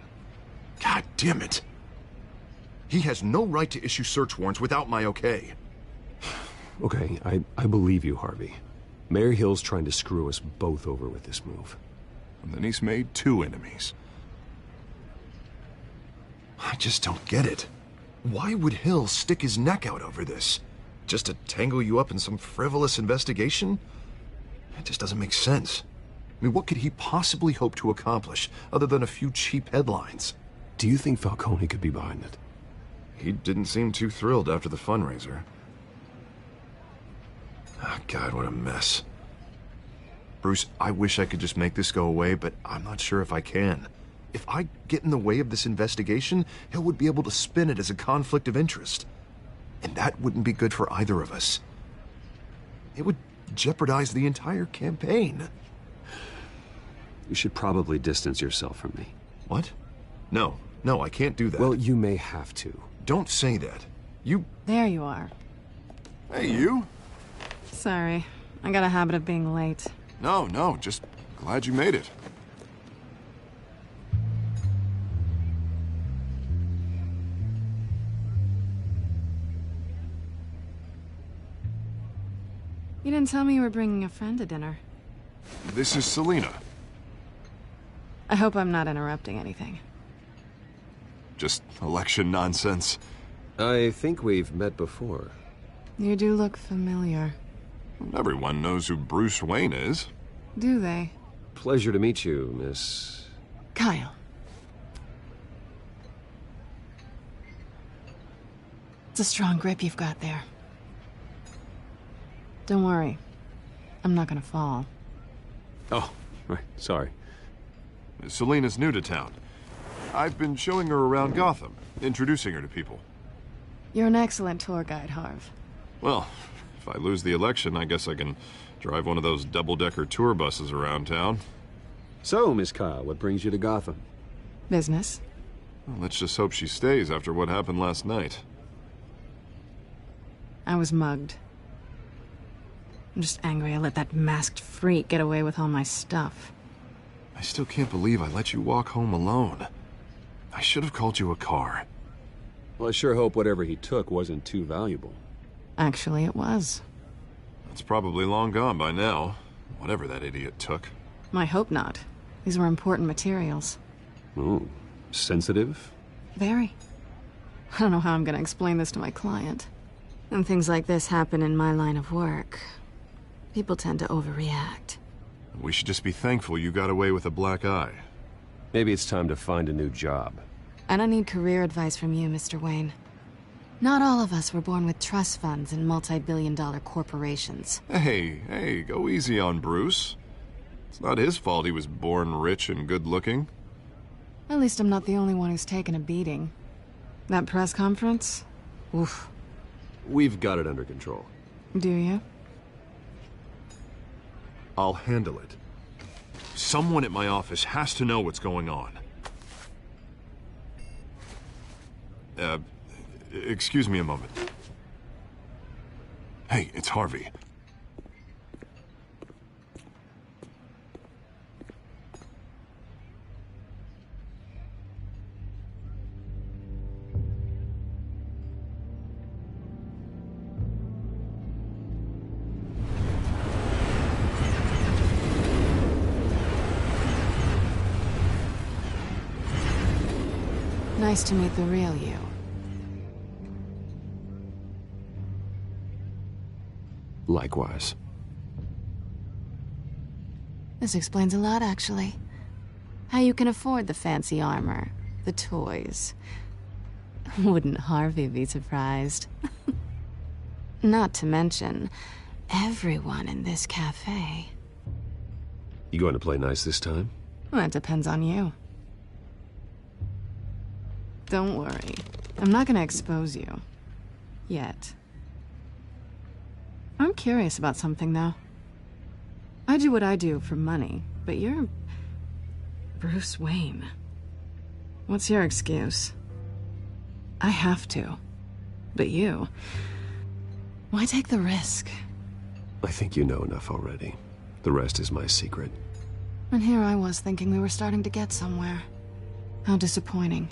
God damn it. He has no right to issue search warrants without my okay. Okay, I believe you, Harvey. Mayor Hill's trying to screw us both over with this move. And then he's made 2 enemies. I just don't get it. Why would Hill stick his neck out over this? Just to tangle you up in some frivolous investigation? It just doesn't make sense. I mean, what could he possibly hope to accomplish other than a few cheap headlines? Do you think Falcone could be behind it? He didn't seem too thrilled after the fundraiser. Oh, God, what a mess. Bruce, I wish I could just make this go away, but I'm not sure if I can. If I get in the way of this investigation, Hill would be able to spin it as a conflict of interest. And that wouldn't be good for either of us. It would jeopardize the entire campaign. You should probably distance yourself from me. What? No, I can't do that. Well, you may have to. Don't say that. You... There you are. Hey, you? Sorry. I got a habit of being late. No, just glad you made it. You didn't tell me you were bringing a friend to dinner. This is Selina. I hope I'm not interrupting anything. Just election nonsense. I think we've met before. You do look familiar. Everyone knows who Bruce Wayne is. Do they? Pleasure to meet you, Miss... Kyle. It's a strong grip you've got there. Don't worry. I'm not gonna fall. Oh, right. Sorry. Selina's new to town. I've been showing her around Gotham, introducing her to people. You're an excellent tour guide, Harv. Well, if I lose the election, I guess I can drive one of those double-decker tour buses around town. So, Miss Kyle, what brings you to Gotham? Business. Well, let's just hope she stays after what happened last night. I was mugged. I'm just angry I let that masked freak get away with all my stuff. I still can't believe I let you walk home alone. I should have called you a car. Well, I sure hope whatever he took wasn't too valuable. Actually, it was. It's probably long gone by now, whatever that idiot took. I hope not. These were important materials. Ooh, sensitive? Very. I don't know how I'm gonna explain this to my client. When things like this happen in my line of work, people tend to overreact. We should just be thankful you got away with a black eye. Maybe it's time to find a new job. I don't need career advice from you, Mr. Wayne. Not all of us were born with trust funds and multi-billion-dollar corporations. Hey, go easy on Bruce. It's not his fault he was born rich and good-looking. At least I'm not the only one who's taken a beating. That press conference? Oof. We've got it under control. Do you? I'll handle it. Someone at my office has to know what's going on. Excuse me a moment. Hey, it's Harvey. Nice to meet the real you. Likewise. This explains a lot, actually. How you can afford the fancy armor, the toys. Wouldn't Harvey be surprised? Not to mention, everyone in this cafe. You going to play nice this time? Well, it depends on you. Don't worry. I'm not gonna expose you. Yet. I'm curious about something, though. I do what I do for money, but you're... Bruce Wayne. What's your excuse? I have to. But you... Why take the risk? I think you know enough already. The rest is my secret. And here I was thinking we were starting to get somewhere. How disappointing.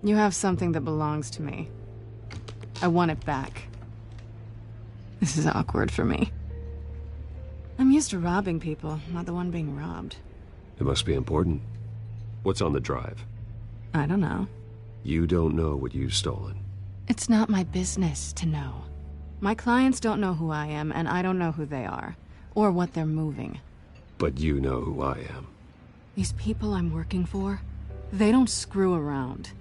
You have something that belongs to me. I want it back. This is awkward for me. I'm used to robbing people, not the one being robbed. It must be important. What's on the drive? I don't know. You don't know what you've stolen. It's not my business to know. My clients don't know who I am, and I don't know who they are, or what they're moving. But you know who I am. These people I'm working for, they don't screw around.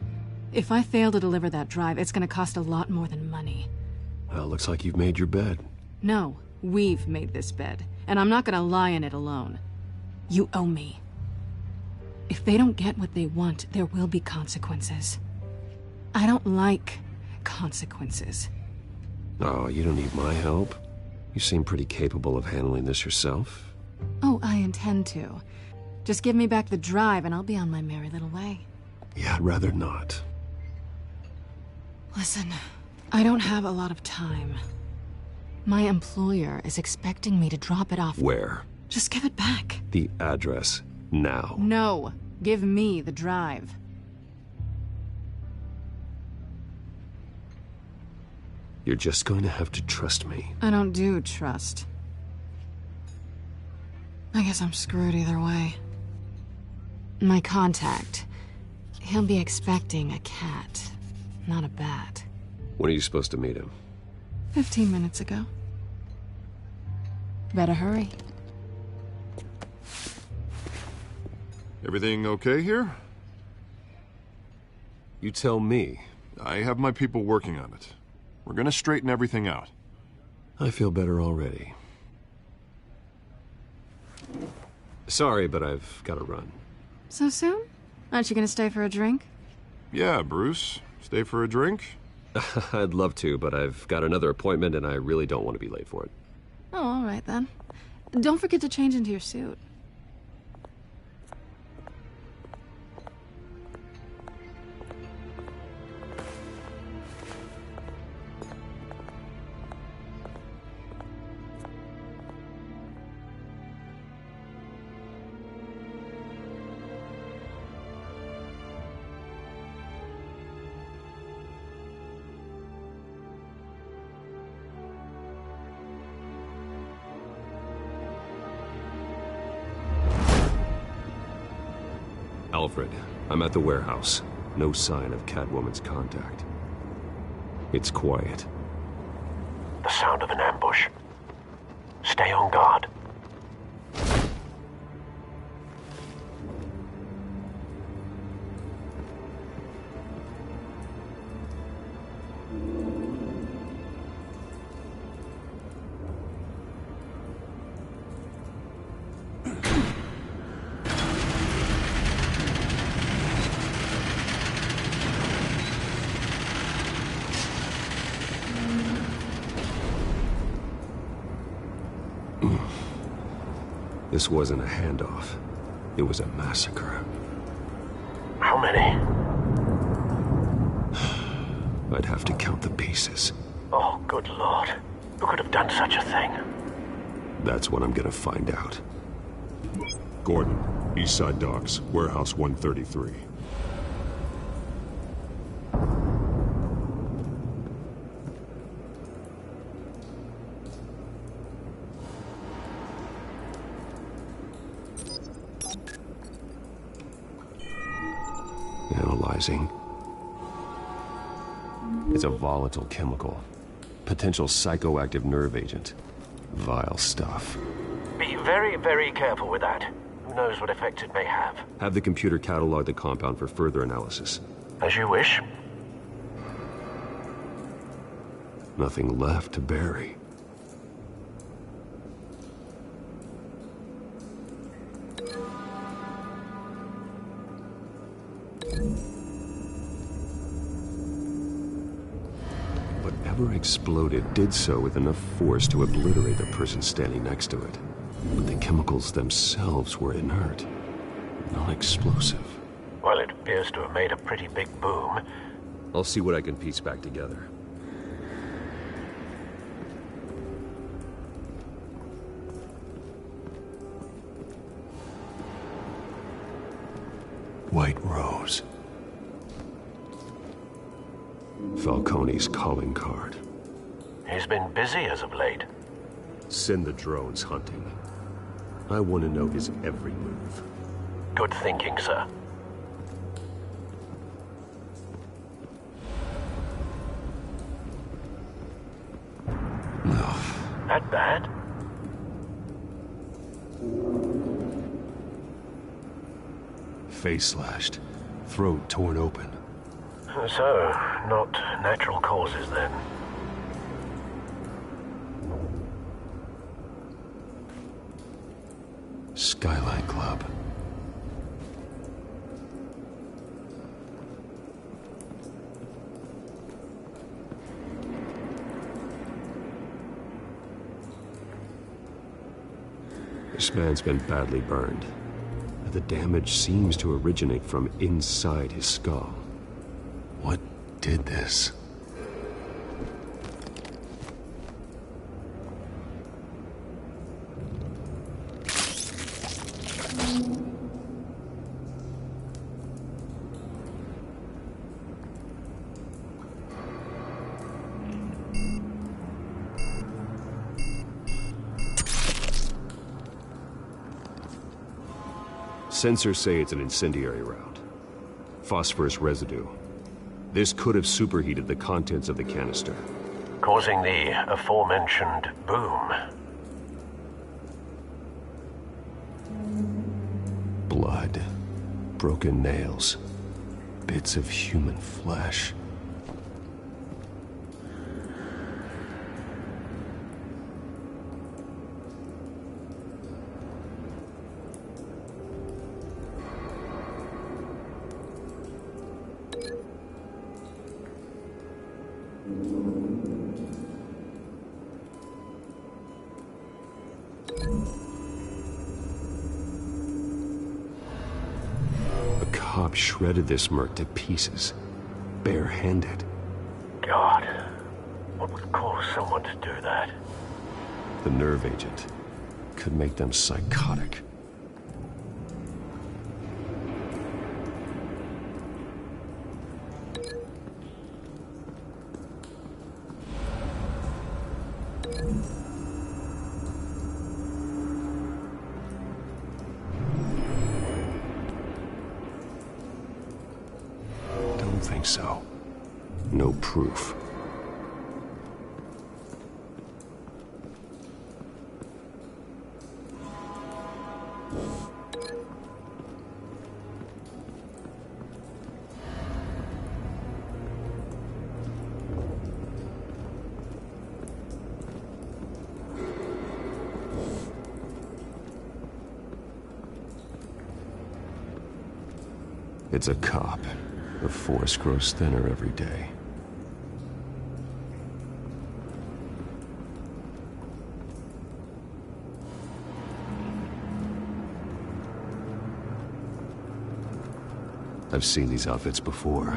If I fail to deliver that drive, it's gonna cost a lot more than money. Well, looks like you've made your bed. No, we've made this bed, and I'm not gonna lie in it alone. You owe me. If they don't get what they want, there will be consequences. I don't like consequences. Oh, you don't need my help. You seem pretty capable of handling this yourself. Oh, I intend to. Just give me back the drive and I'll be on my merry little way. Yeah, I'd rather not. Listen, I don't have a lot of time. My employer is expecting me to drop it off. Where? Just give it back. The address, now. No, give me the drive. You're just going to have to trust me. I don't do trust. I guess I'm screwed either way. My contact, he'll be expecting a cat, not a bat. When are you supposed to meet him? 15 minutes ago. Better hurry. Everything okay here? You tell me. I have my people working on it. We're gonna straighten everything out. I feel better already. Sorry, but I've got to run. So soon? Aren't you gonna stay for a drink? Yeah, Bruce. Stay for a drink? I'd love to, but I've got another appointment and I really don't want to be late for it. Oh, all right then. Don't forget to change into your suit. Alfred, I'm at the warehouse. No sign of Catwoman's contact. It's quiet. The sound of an ambush. Stay on guard. This wasn't a handoff. It was a massacre. How many? I'd have to count the pieces. Oh, good Lord. Who could have done such a thing? That's what I'm gonna find out. Gordon, Eastside Docks, Warehouse 133. Analyzing. It's a volatile chemical. Potential psychoactive nerve agent. Vile stuff. Be very, very careful with that. Who knows what effect it may have. Have the computer catalog the compound for further analysis. As you wish. Nothing left to bury. Whatever exploded did so with enough force to obliterate the person standing next to it. But the chemicals themselves were inert, non-explosive. Well, it appears to have made a pretty big boom. I'll see what I can piece back together. White Rose. Falcone's calling card. He's been busy as of late. Send the drones hunting. I want to know his every move. Good thinking, sir. No. That bad? Face slashed. Throat torn open. So, not natural causes then. Skyline Club. This man's been badly burned. The damage seems to originate from inside his skull. What did this? Sensors say it's an incendiary round. Phosphorus residue. This could have superheated the contents of the canister, Causing the aforementioned boom. blood, broken nails, bits of human flesh. A cop shredded this merc to pieces, barehanded. God, what would cause someone to do that? The nerve agent could make them psychotic. Don't think so. No proof. It's a cop. The force grows thinner every day. I've seen these outfits before.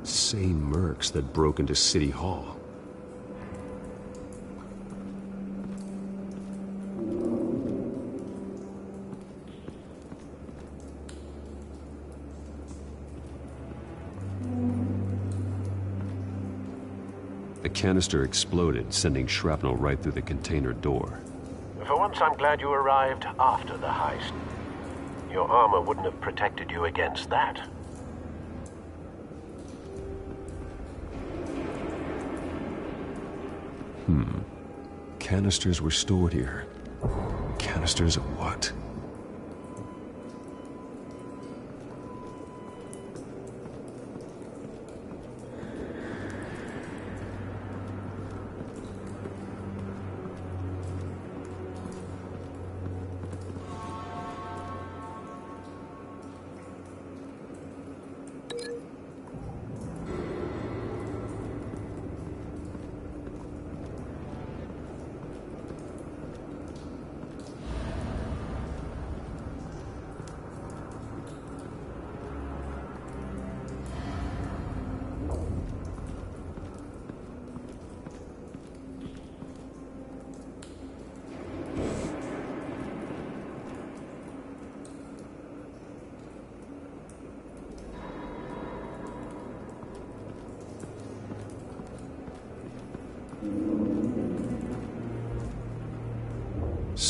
Same mercs that broke into City Hall. The canister exploded, sending shrapnel right through the container door. For once, I'm glad you arrived after the heist. Your armor wouldn't have protected you against that. Canisters were stored here. Canisters of what?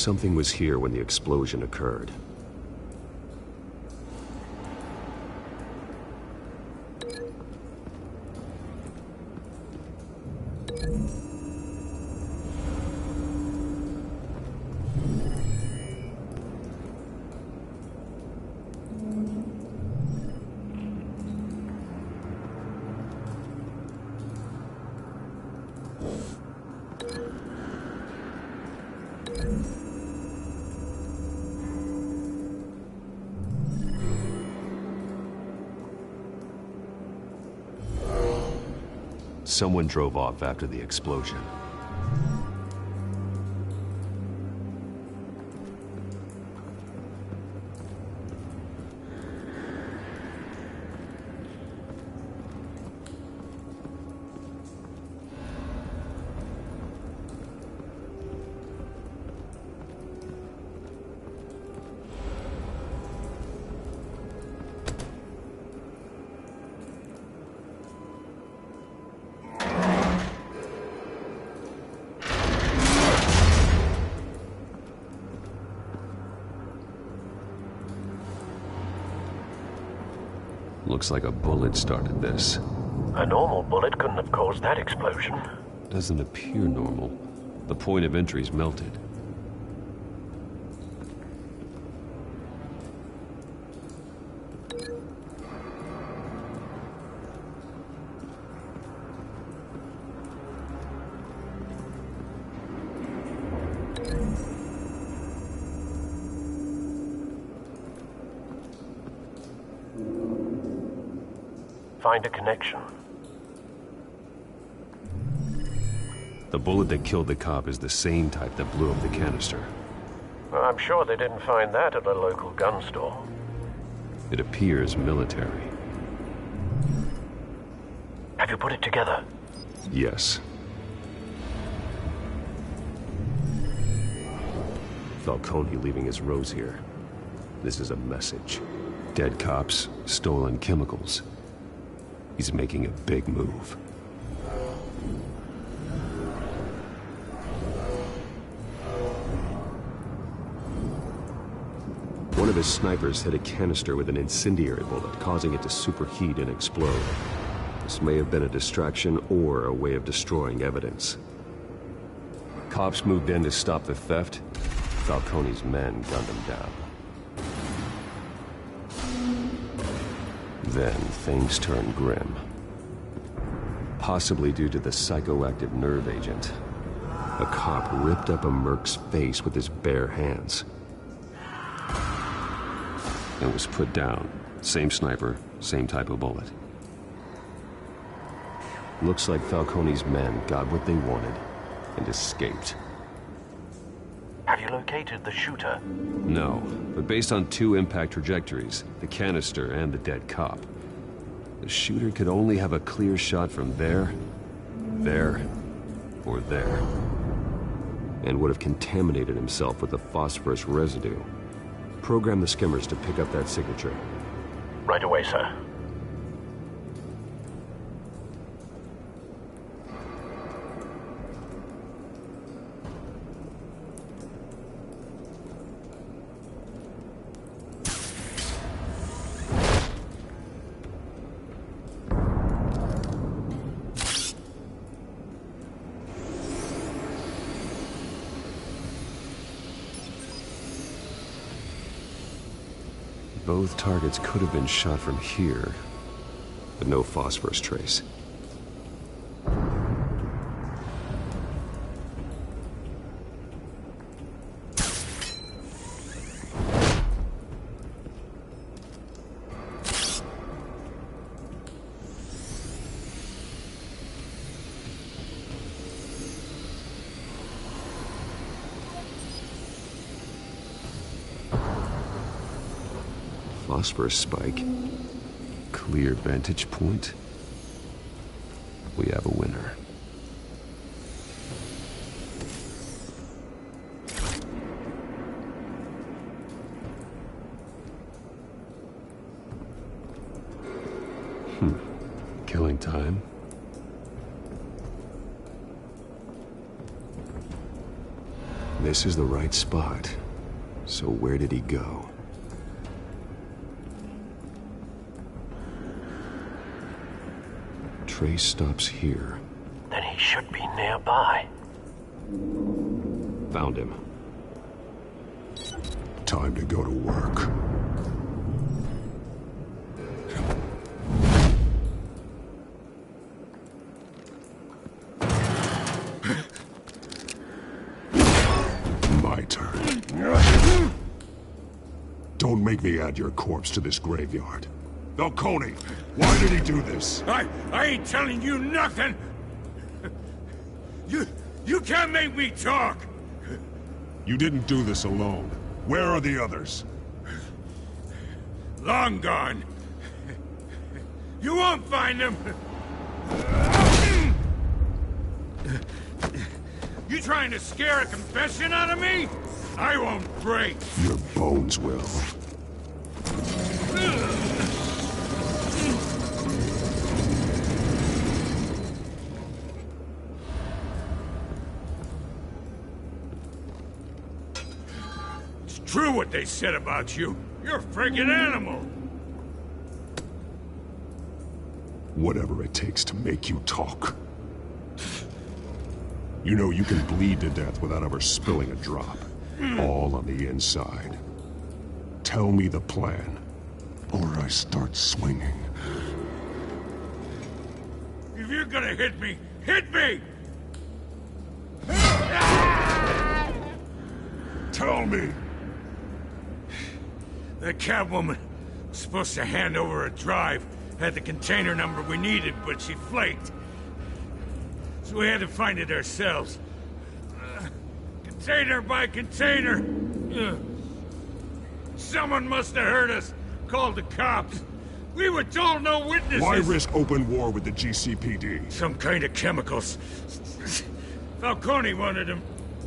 something was here when the explosion occurred. Someone drove off after the explosion. Looks like a bullet started this. A normal bullet couldn't have caused that explosion. Doesn't appear normal. The point of entry's melted. Find a connection. The bullet that killed the cop is the same type that blew up the canister. I'm sure they didn't find that at a local gun store. It appears military. Have you put it together? Yes. Falcone leaving his rose here. This is a message. Dead cops, stolen chemicals. He's making a big move. One of his snipers hit a canister with an incendiary bullet, causing it to superheat and explode. This may have been a distraction or a way of destroying evidence. Cops moved in to stop the theft. Falcone's men gunned him down. Then things turned grim. Possibly due to the psychoactive nerve agent. A cop ripped up a merc's face with his bare hands. And was put down. Same sniper, same type of bullet. Looks like Falcone's men got what they wanted and escaped. Have you located the shooter? No, but based on two impact trajectories, the canister and the dead cop, the shooter could only have a clear shot from there, or there, and would have contaminated himself with the phosphorus residue. Program the skimmers to pick up that signature. Right away, sir. Both targets could have been shot from here, but no phosphorus trace. Phosphorus spike. Clear vantage point. We have a winner. Killing time. This is the right spot. So where did he go? Trace stops here. Then he should be nearby. Found him. Time to go to work. My turn. Don't make me add your corpse to this graveyard. Falcone, why did he do this? I ain't telling you nothing! You can't make me talk! You didn't do this alone. Where are the others? Long gone. You won't find them! You trying to scare a confession out of me? I won't break! Your bones will. It's true what they said about you. You're a friggin' animal! Whatever it takes to make you talk. You know you can bleed to death without ever spilling a drop. All on the inside. Tell me the plan, or I start swinging. If you're gonna hit me, hit me! Tell me! The Catwoman was supposed to hand over a drive, had the container number we needed, but she flaked. So we had to find it ourselves. Container by container. Someone must have heard us, called the cops. We were told no witnesses. Why risk open war with the GCPD? Some kind of chemicals. Falcone wanted them.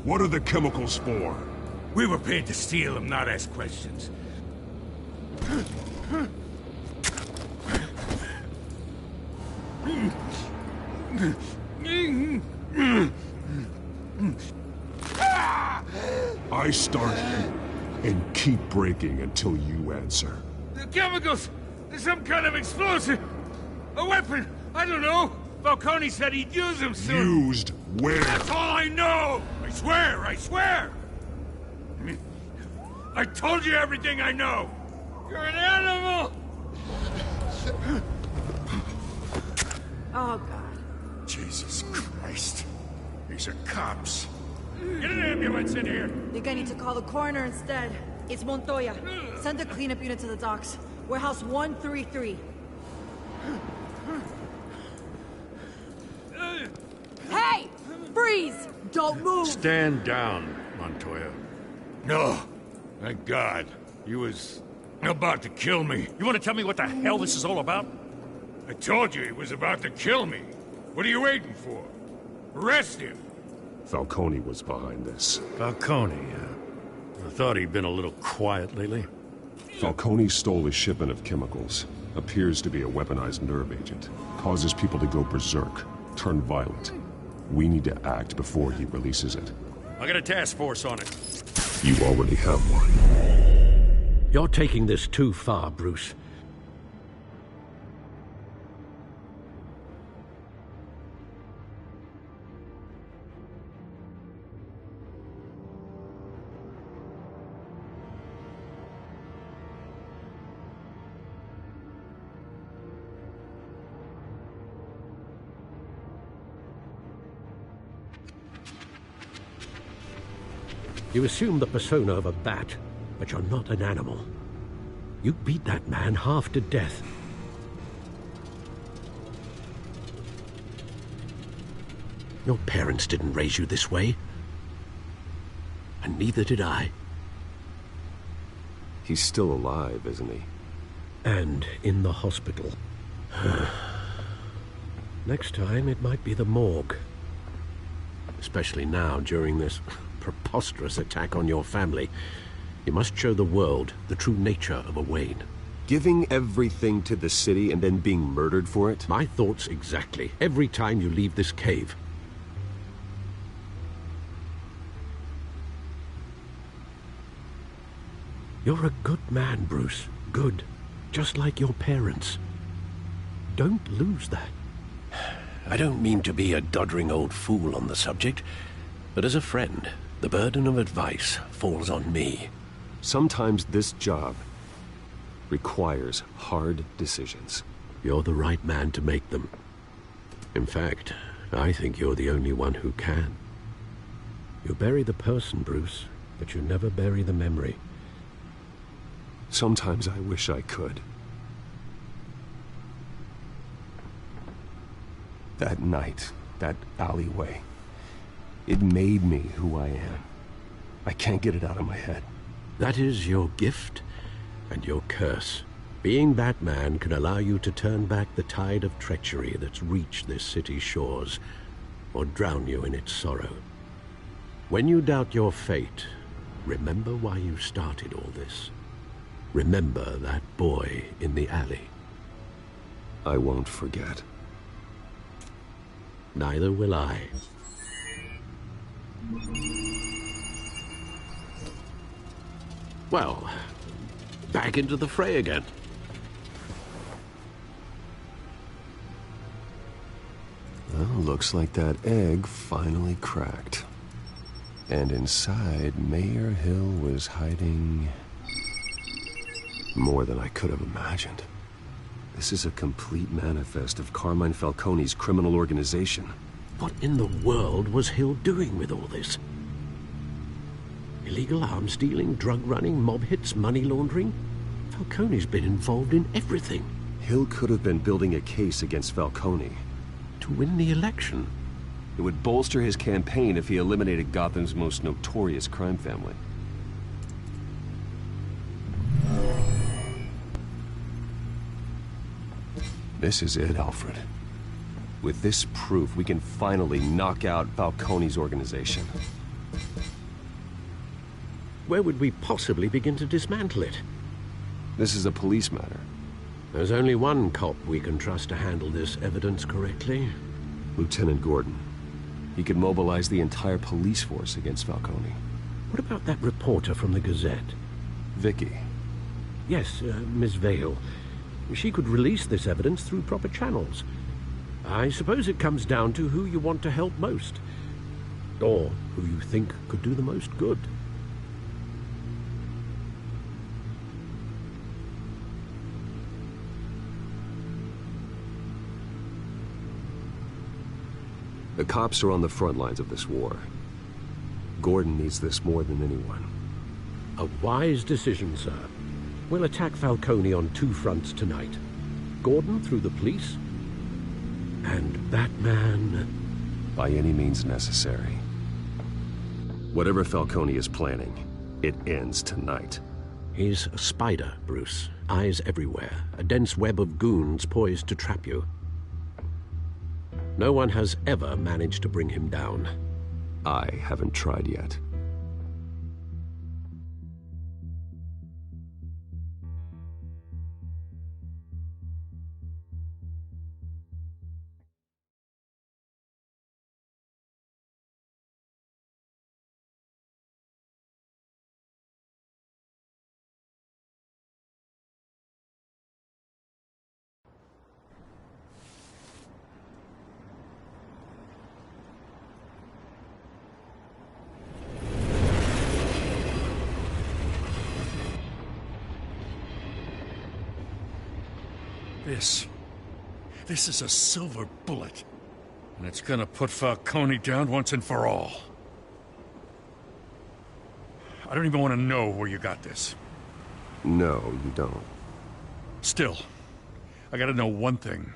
What are the chemicals for? We were paid to steal them, not ask questions. I start and keep breaking until you answer. The chemicals! There's some kind of explosive! A weapon! I don't know! Falcone said he'd use them soon! Used where? That's all I know! I swear! I swear! I told you everything I know! You're an animal! Oh, God. Jesus Christ. These are cops. Get an ambulance in here! Think I need to call the coroner instead. It's Montoya. Send a cleanup unit to the docks. Warehouse 133. Hey! Freeze! Don't move! Stand down, Montoya. No. Thank God. He was about to kill me. You want to tell me what the hell this is all about? I told you he was about to kill me. What are you waiting for? Arrest him. Falcone was behind this. Falcone, I thought he'd been a little quiet lately. Falcone stole a shipment of chemicals. Appears to be a weaponized nerve agent. Causes people to go berserk, turn violent. We need to act before he releases it. I got a task force on it. You already have one. You're taking this too far, Bruce. You assume the persona of a bat, but you're not an animal. You beat that man half to death. Your parents didn't raise you this way. And neither did I. He's still alive, isn't he? And in the hospital. Next time, it might be the morgue. Especially now, during this preposterous attack on your family. You must show the world the true nature of a Wayne. Giving everything to the city and then being murdered for it? My thoughts exactly. Every time you leave this cave. You're a good man, Bruce. Good. Just like your parents. Don't lose that. I don't mean to be a doddering old fool on the subject, but as a friend, the burden of advice falls on me. Sometimes this job requires hard decisions. You're the right man to make them. In fact, I think you're the only one who can. You bury the person, Bruce, but you never bury the memory. Sometimes I wish I could. That night, that alleyway, it made me who I am. I can't get it out of my head. That is your gift and your curse. Being Batman can allow you to turn back the tide of treachery that's reached this city's shores, or drown you in its sorrow. When you doubt your fate, remember why you started all this. Remember that boy in the alley. I won't forget. Neither will I. Well, back into the fray again. Well, looks like that egg finally cracked. And inside, Mayor Hill was hiding more than I could have imagined. This is a complete manifest of Carmine Falcone's criminal organization. What in the world was Hill doing with all this? Illegal arms dealing, drug running, mob hits, money laundering? Falcone's been involved in everything. Hill could have been building a case against Falcone. To win the election? It would bolster his campaign if he eliminated Gotham's most notorious crime family. This is it, Alfred. With this proof, we can finally knock out Falcone's organization. Where would we possibly begin to dismantle it? This is a police matter. There's only one cop we can trust to handle this evidence correctly. Lieutenant Gordon. He could mobilize the entire police force against Falcone. What about that reporter from the Gazette? Vicky. Yes, Miss Vale. She could release this evidence through proper channels. I suppose it comes down to who you want to help most. Or who you think could do the most good. The cops are on the front lines of this war. Gordon needs this more than anyone. A wise decision, sir. We'll attack Falcone on two fronts tonight. Gordon through the police, and Batman... by any means necessary. Whatever Falcone is planning, it ends tonight. He's a spider, Bruce. Eyes everywhere. A dense web of goons poised to trap you. No one has ever managed to bring him down. I haven't tried yet. This is a silver bullet. And it's gonna put Falcone down once and for all. I don't even want to know where you got this. No, you don't. Still, I gotta know one thing.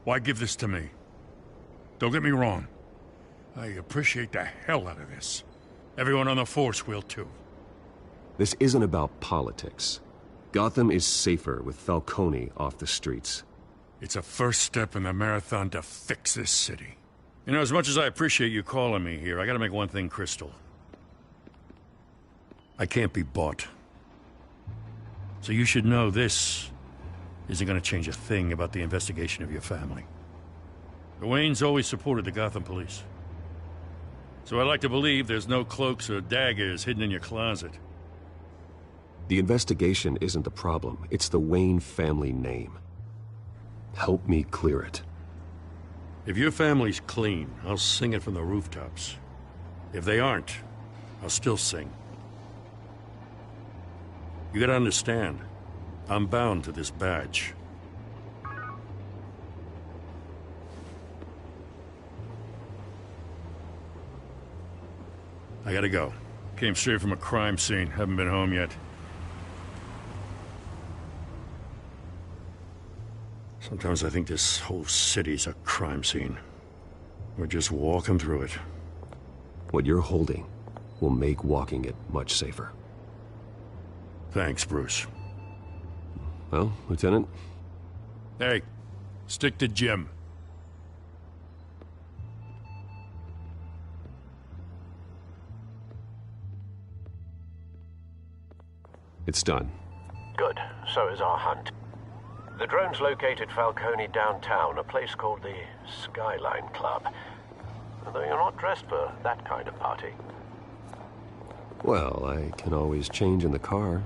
Why give this to me? Don't get me wrong. I appreciate the hell out of this. Everyone on the force will too. This isn't about politics. Gotham is safer with Falcone off the streets. It's a first step in the marathon to fix this city. You know, as much as I appreciate you calling me here, I gotta make one thing crystal. I can't be bought. So you should know this isn't gonna change a thing about the investigation of your family. The Waynes always supported the Gotham police. So I like to believe there's no cloaks or daggers hidden in your closet. The investigation isn't the problem. It's the Wayne family name. Help me clear it. If your family's clean, I'll sing it from the rooftops. If they aren't, I'll still sing. You gotta understand, I'm bound to this badge. I gotta go. Came straight from a crime scene. Haven't been home yet. Sometimes I think this whole city's a crime scene. We're just walking through it. What you're holding will make walking it much safer. Thanks, Bruce. Well, Lieutenant? Hey, stick to Jim. It's done. Good. So is our hunt. The drones located Falcone downtown, a place called the Skyline Club. Though you're not dressed for that kind of party. Well, I can always change in the car.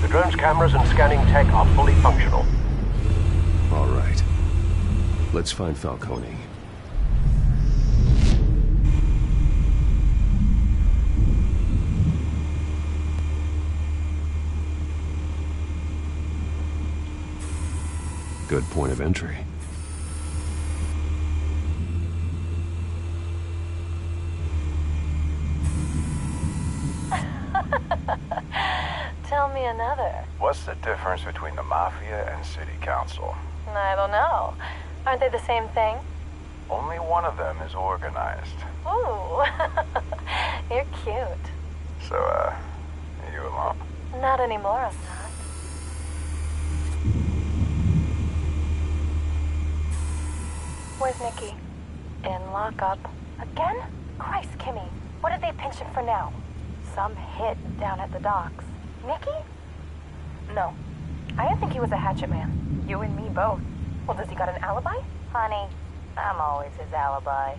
The drone's cameras and scanning tech are fully functional. All right. Let's find Falcone. Good point of entry. Tell me another. What's the difference between the Mafia and City Council? I don't know. Aren't they the same thing? Only one of them is organized. Ooh, you're cute. So, are you alone? Not anymore, I'm not. Where's Nikki? In lockup. Again? Christ, Kimmy. What did they pinch him for now? Some hit down at the docks. Nikki? No. I didn't think he was a hatchet man. You and me both. Well, does he got an alibi? Honey, I'm always his alibi.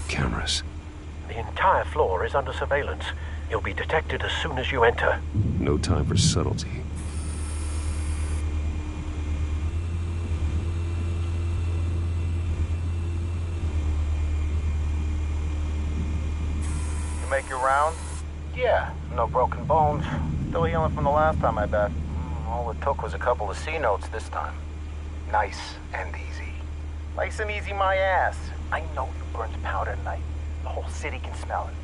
Cameras. The entire floor is under surveillance. You'll be detected as soon as you enter. No time for subtlety. Make your round? Yeah, no broken bones. Still healing from the last time, I bet. All it took was a couple of C notes this time. Nice and easy. Nice and easy my ass. I know you burned powder tonight. The whole city can smell it.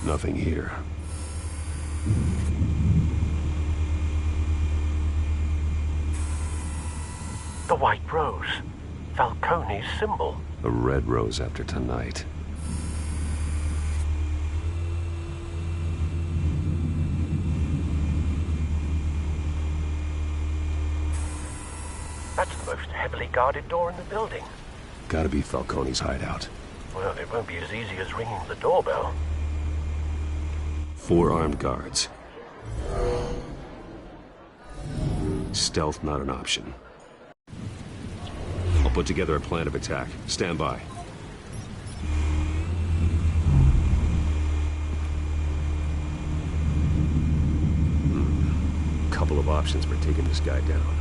Nothing here. The white rose. Falcone's symbol. A red rose after tonight. That's the most heavily guarded door in the building. Gotta be Falcone's hideout. Well, it won't be as easy as ringing the doorbell. 4 armed guards. Stealth not an option. I'll put together a plan of attack. Stand by. options for taking this guy down.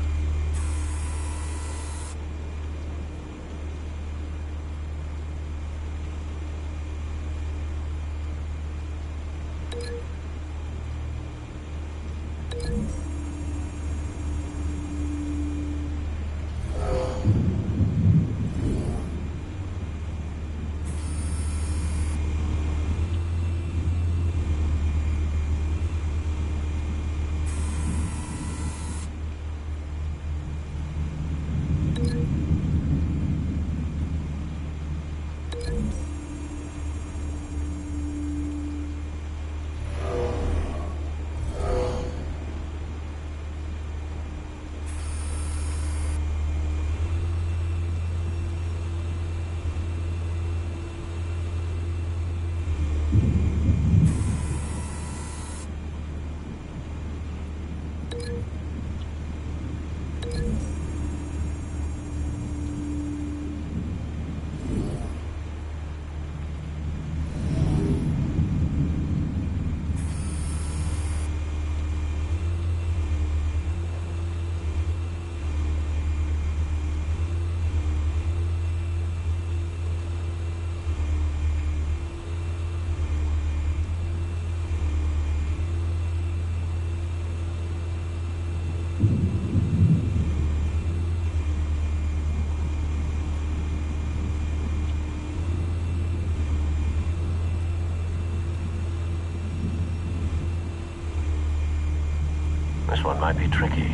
This one might be tricky.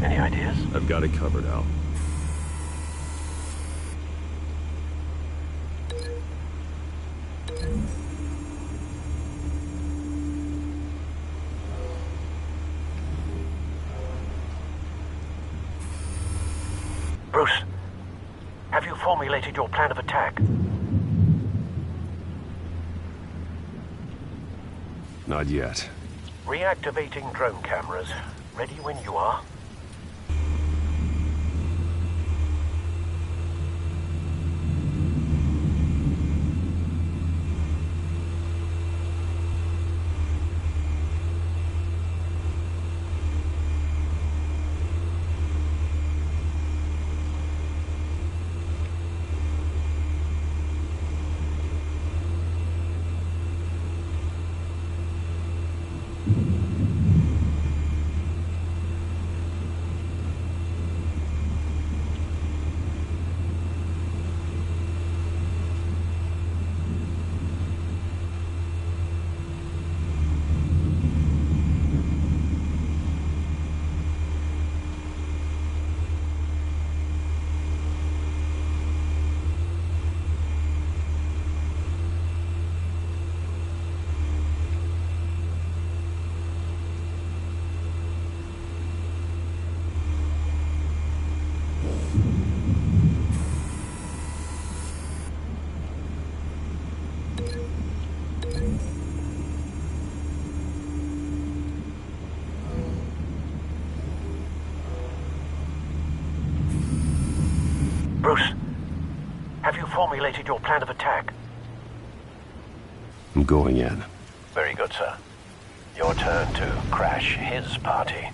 Any ideas? I've got it covered, Al. Bruce, have you formulated your plan of attack? Not yet. Reactivating drone cameras. Ready when you are. Bruce, have you formulated your plan of attack? I'm going in. Very good, sir. Your turn to crash his party.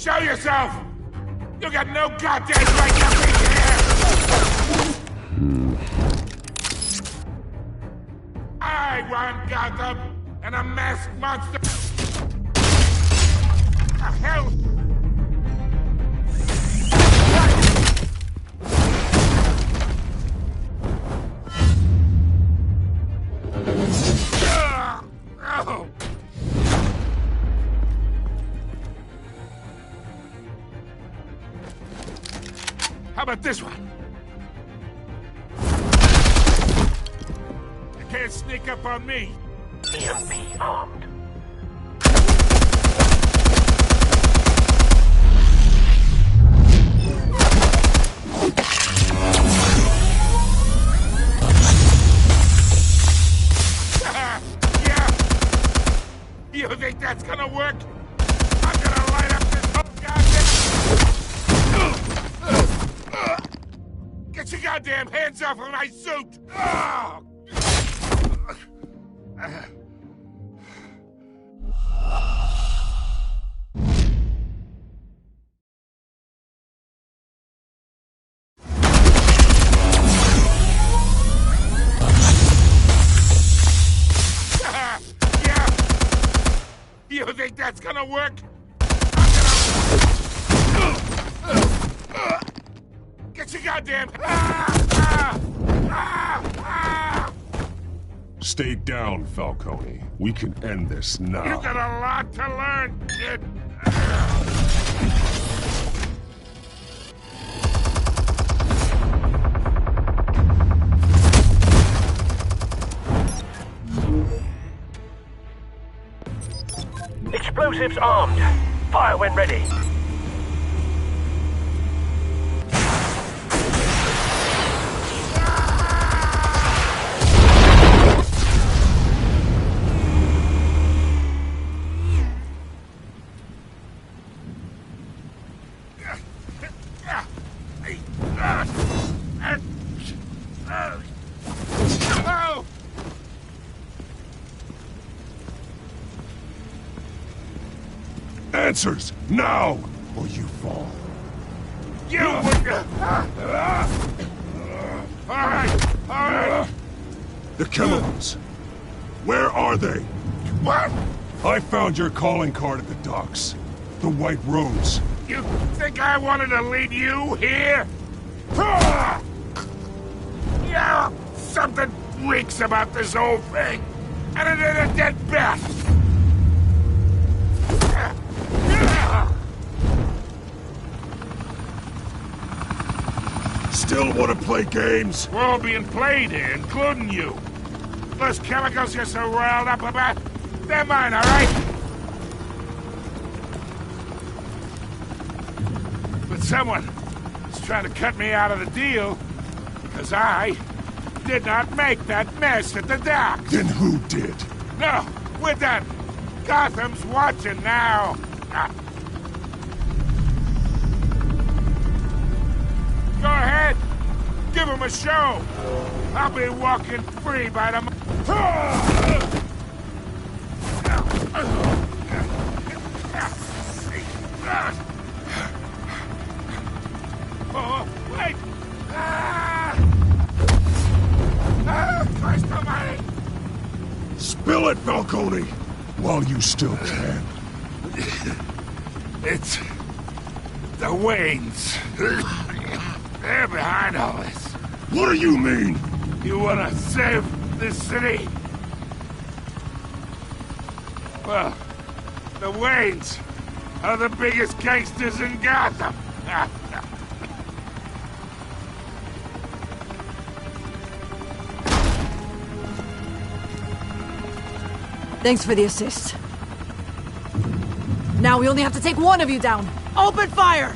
Show yourself! You got no goddamn right to be here! I run Gotham, and a masked monster... The hell? Oh. How about this one? You can't sneak up on me. EMP armed. Yeah. You think that's gonna work? I'm gonna light up this whole goddamn... Get your goddamn hands off of my suit! Oh. Yeah. You think that's gonna work? Get your goddamn... Stay down, Falcone. We can end this now. You got a lot to learn, kid. Explosives armed. Fire when ready. Answers, now, or you fall. You would... All right. The chemicals. Where are they? What? I found your calling card at the docks. The White Rose. You think I wanted to lead you here? Yeah, something reeks about this whole thing. And it ain't a dead bat. Still want to play games? We're all being played here, including you. Those chemicals you're so riled up about, they're mine, all right? But someone is trying to cut me out of the deal because I did not make that mess at the dock. Then who did? No, we're done. Gotham's watching now. Go ahead. Give him a show. I'll be walking free by the... Oh, wait! Christ almighty! Spill it, Falcone, while you still can. It's... the Waynes. They're behind all this. What do you mean? You wanna save this city? Well, the Waynes are the biggest gangsters in Gotham. Thanks for the assist. Now we only have to take one of you down. Open fire!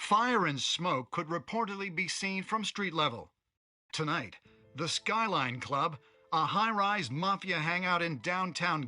Fire and smoke could reportedly be seen from street level. Tonight, the Skyline Club, a high-rise mafia hangout in downtown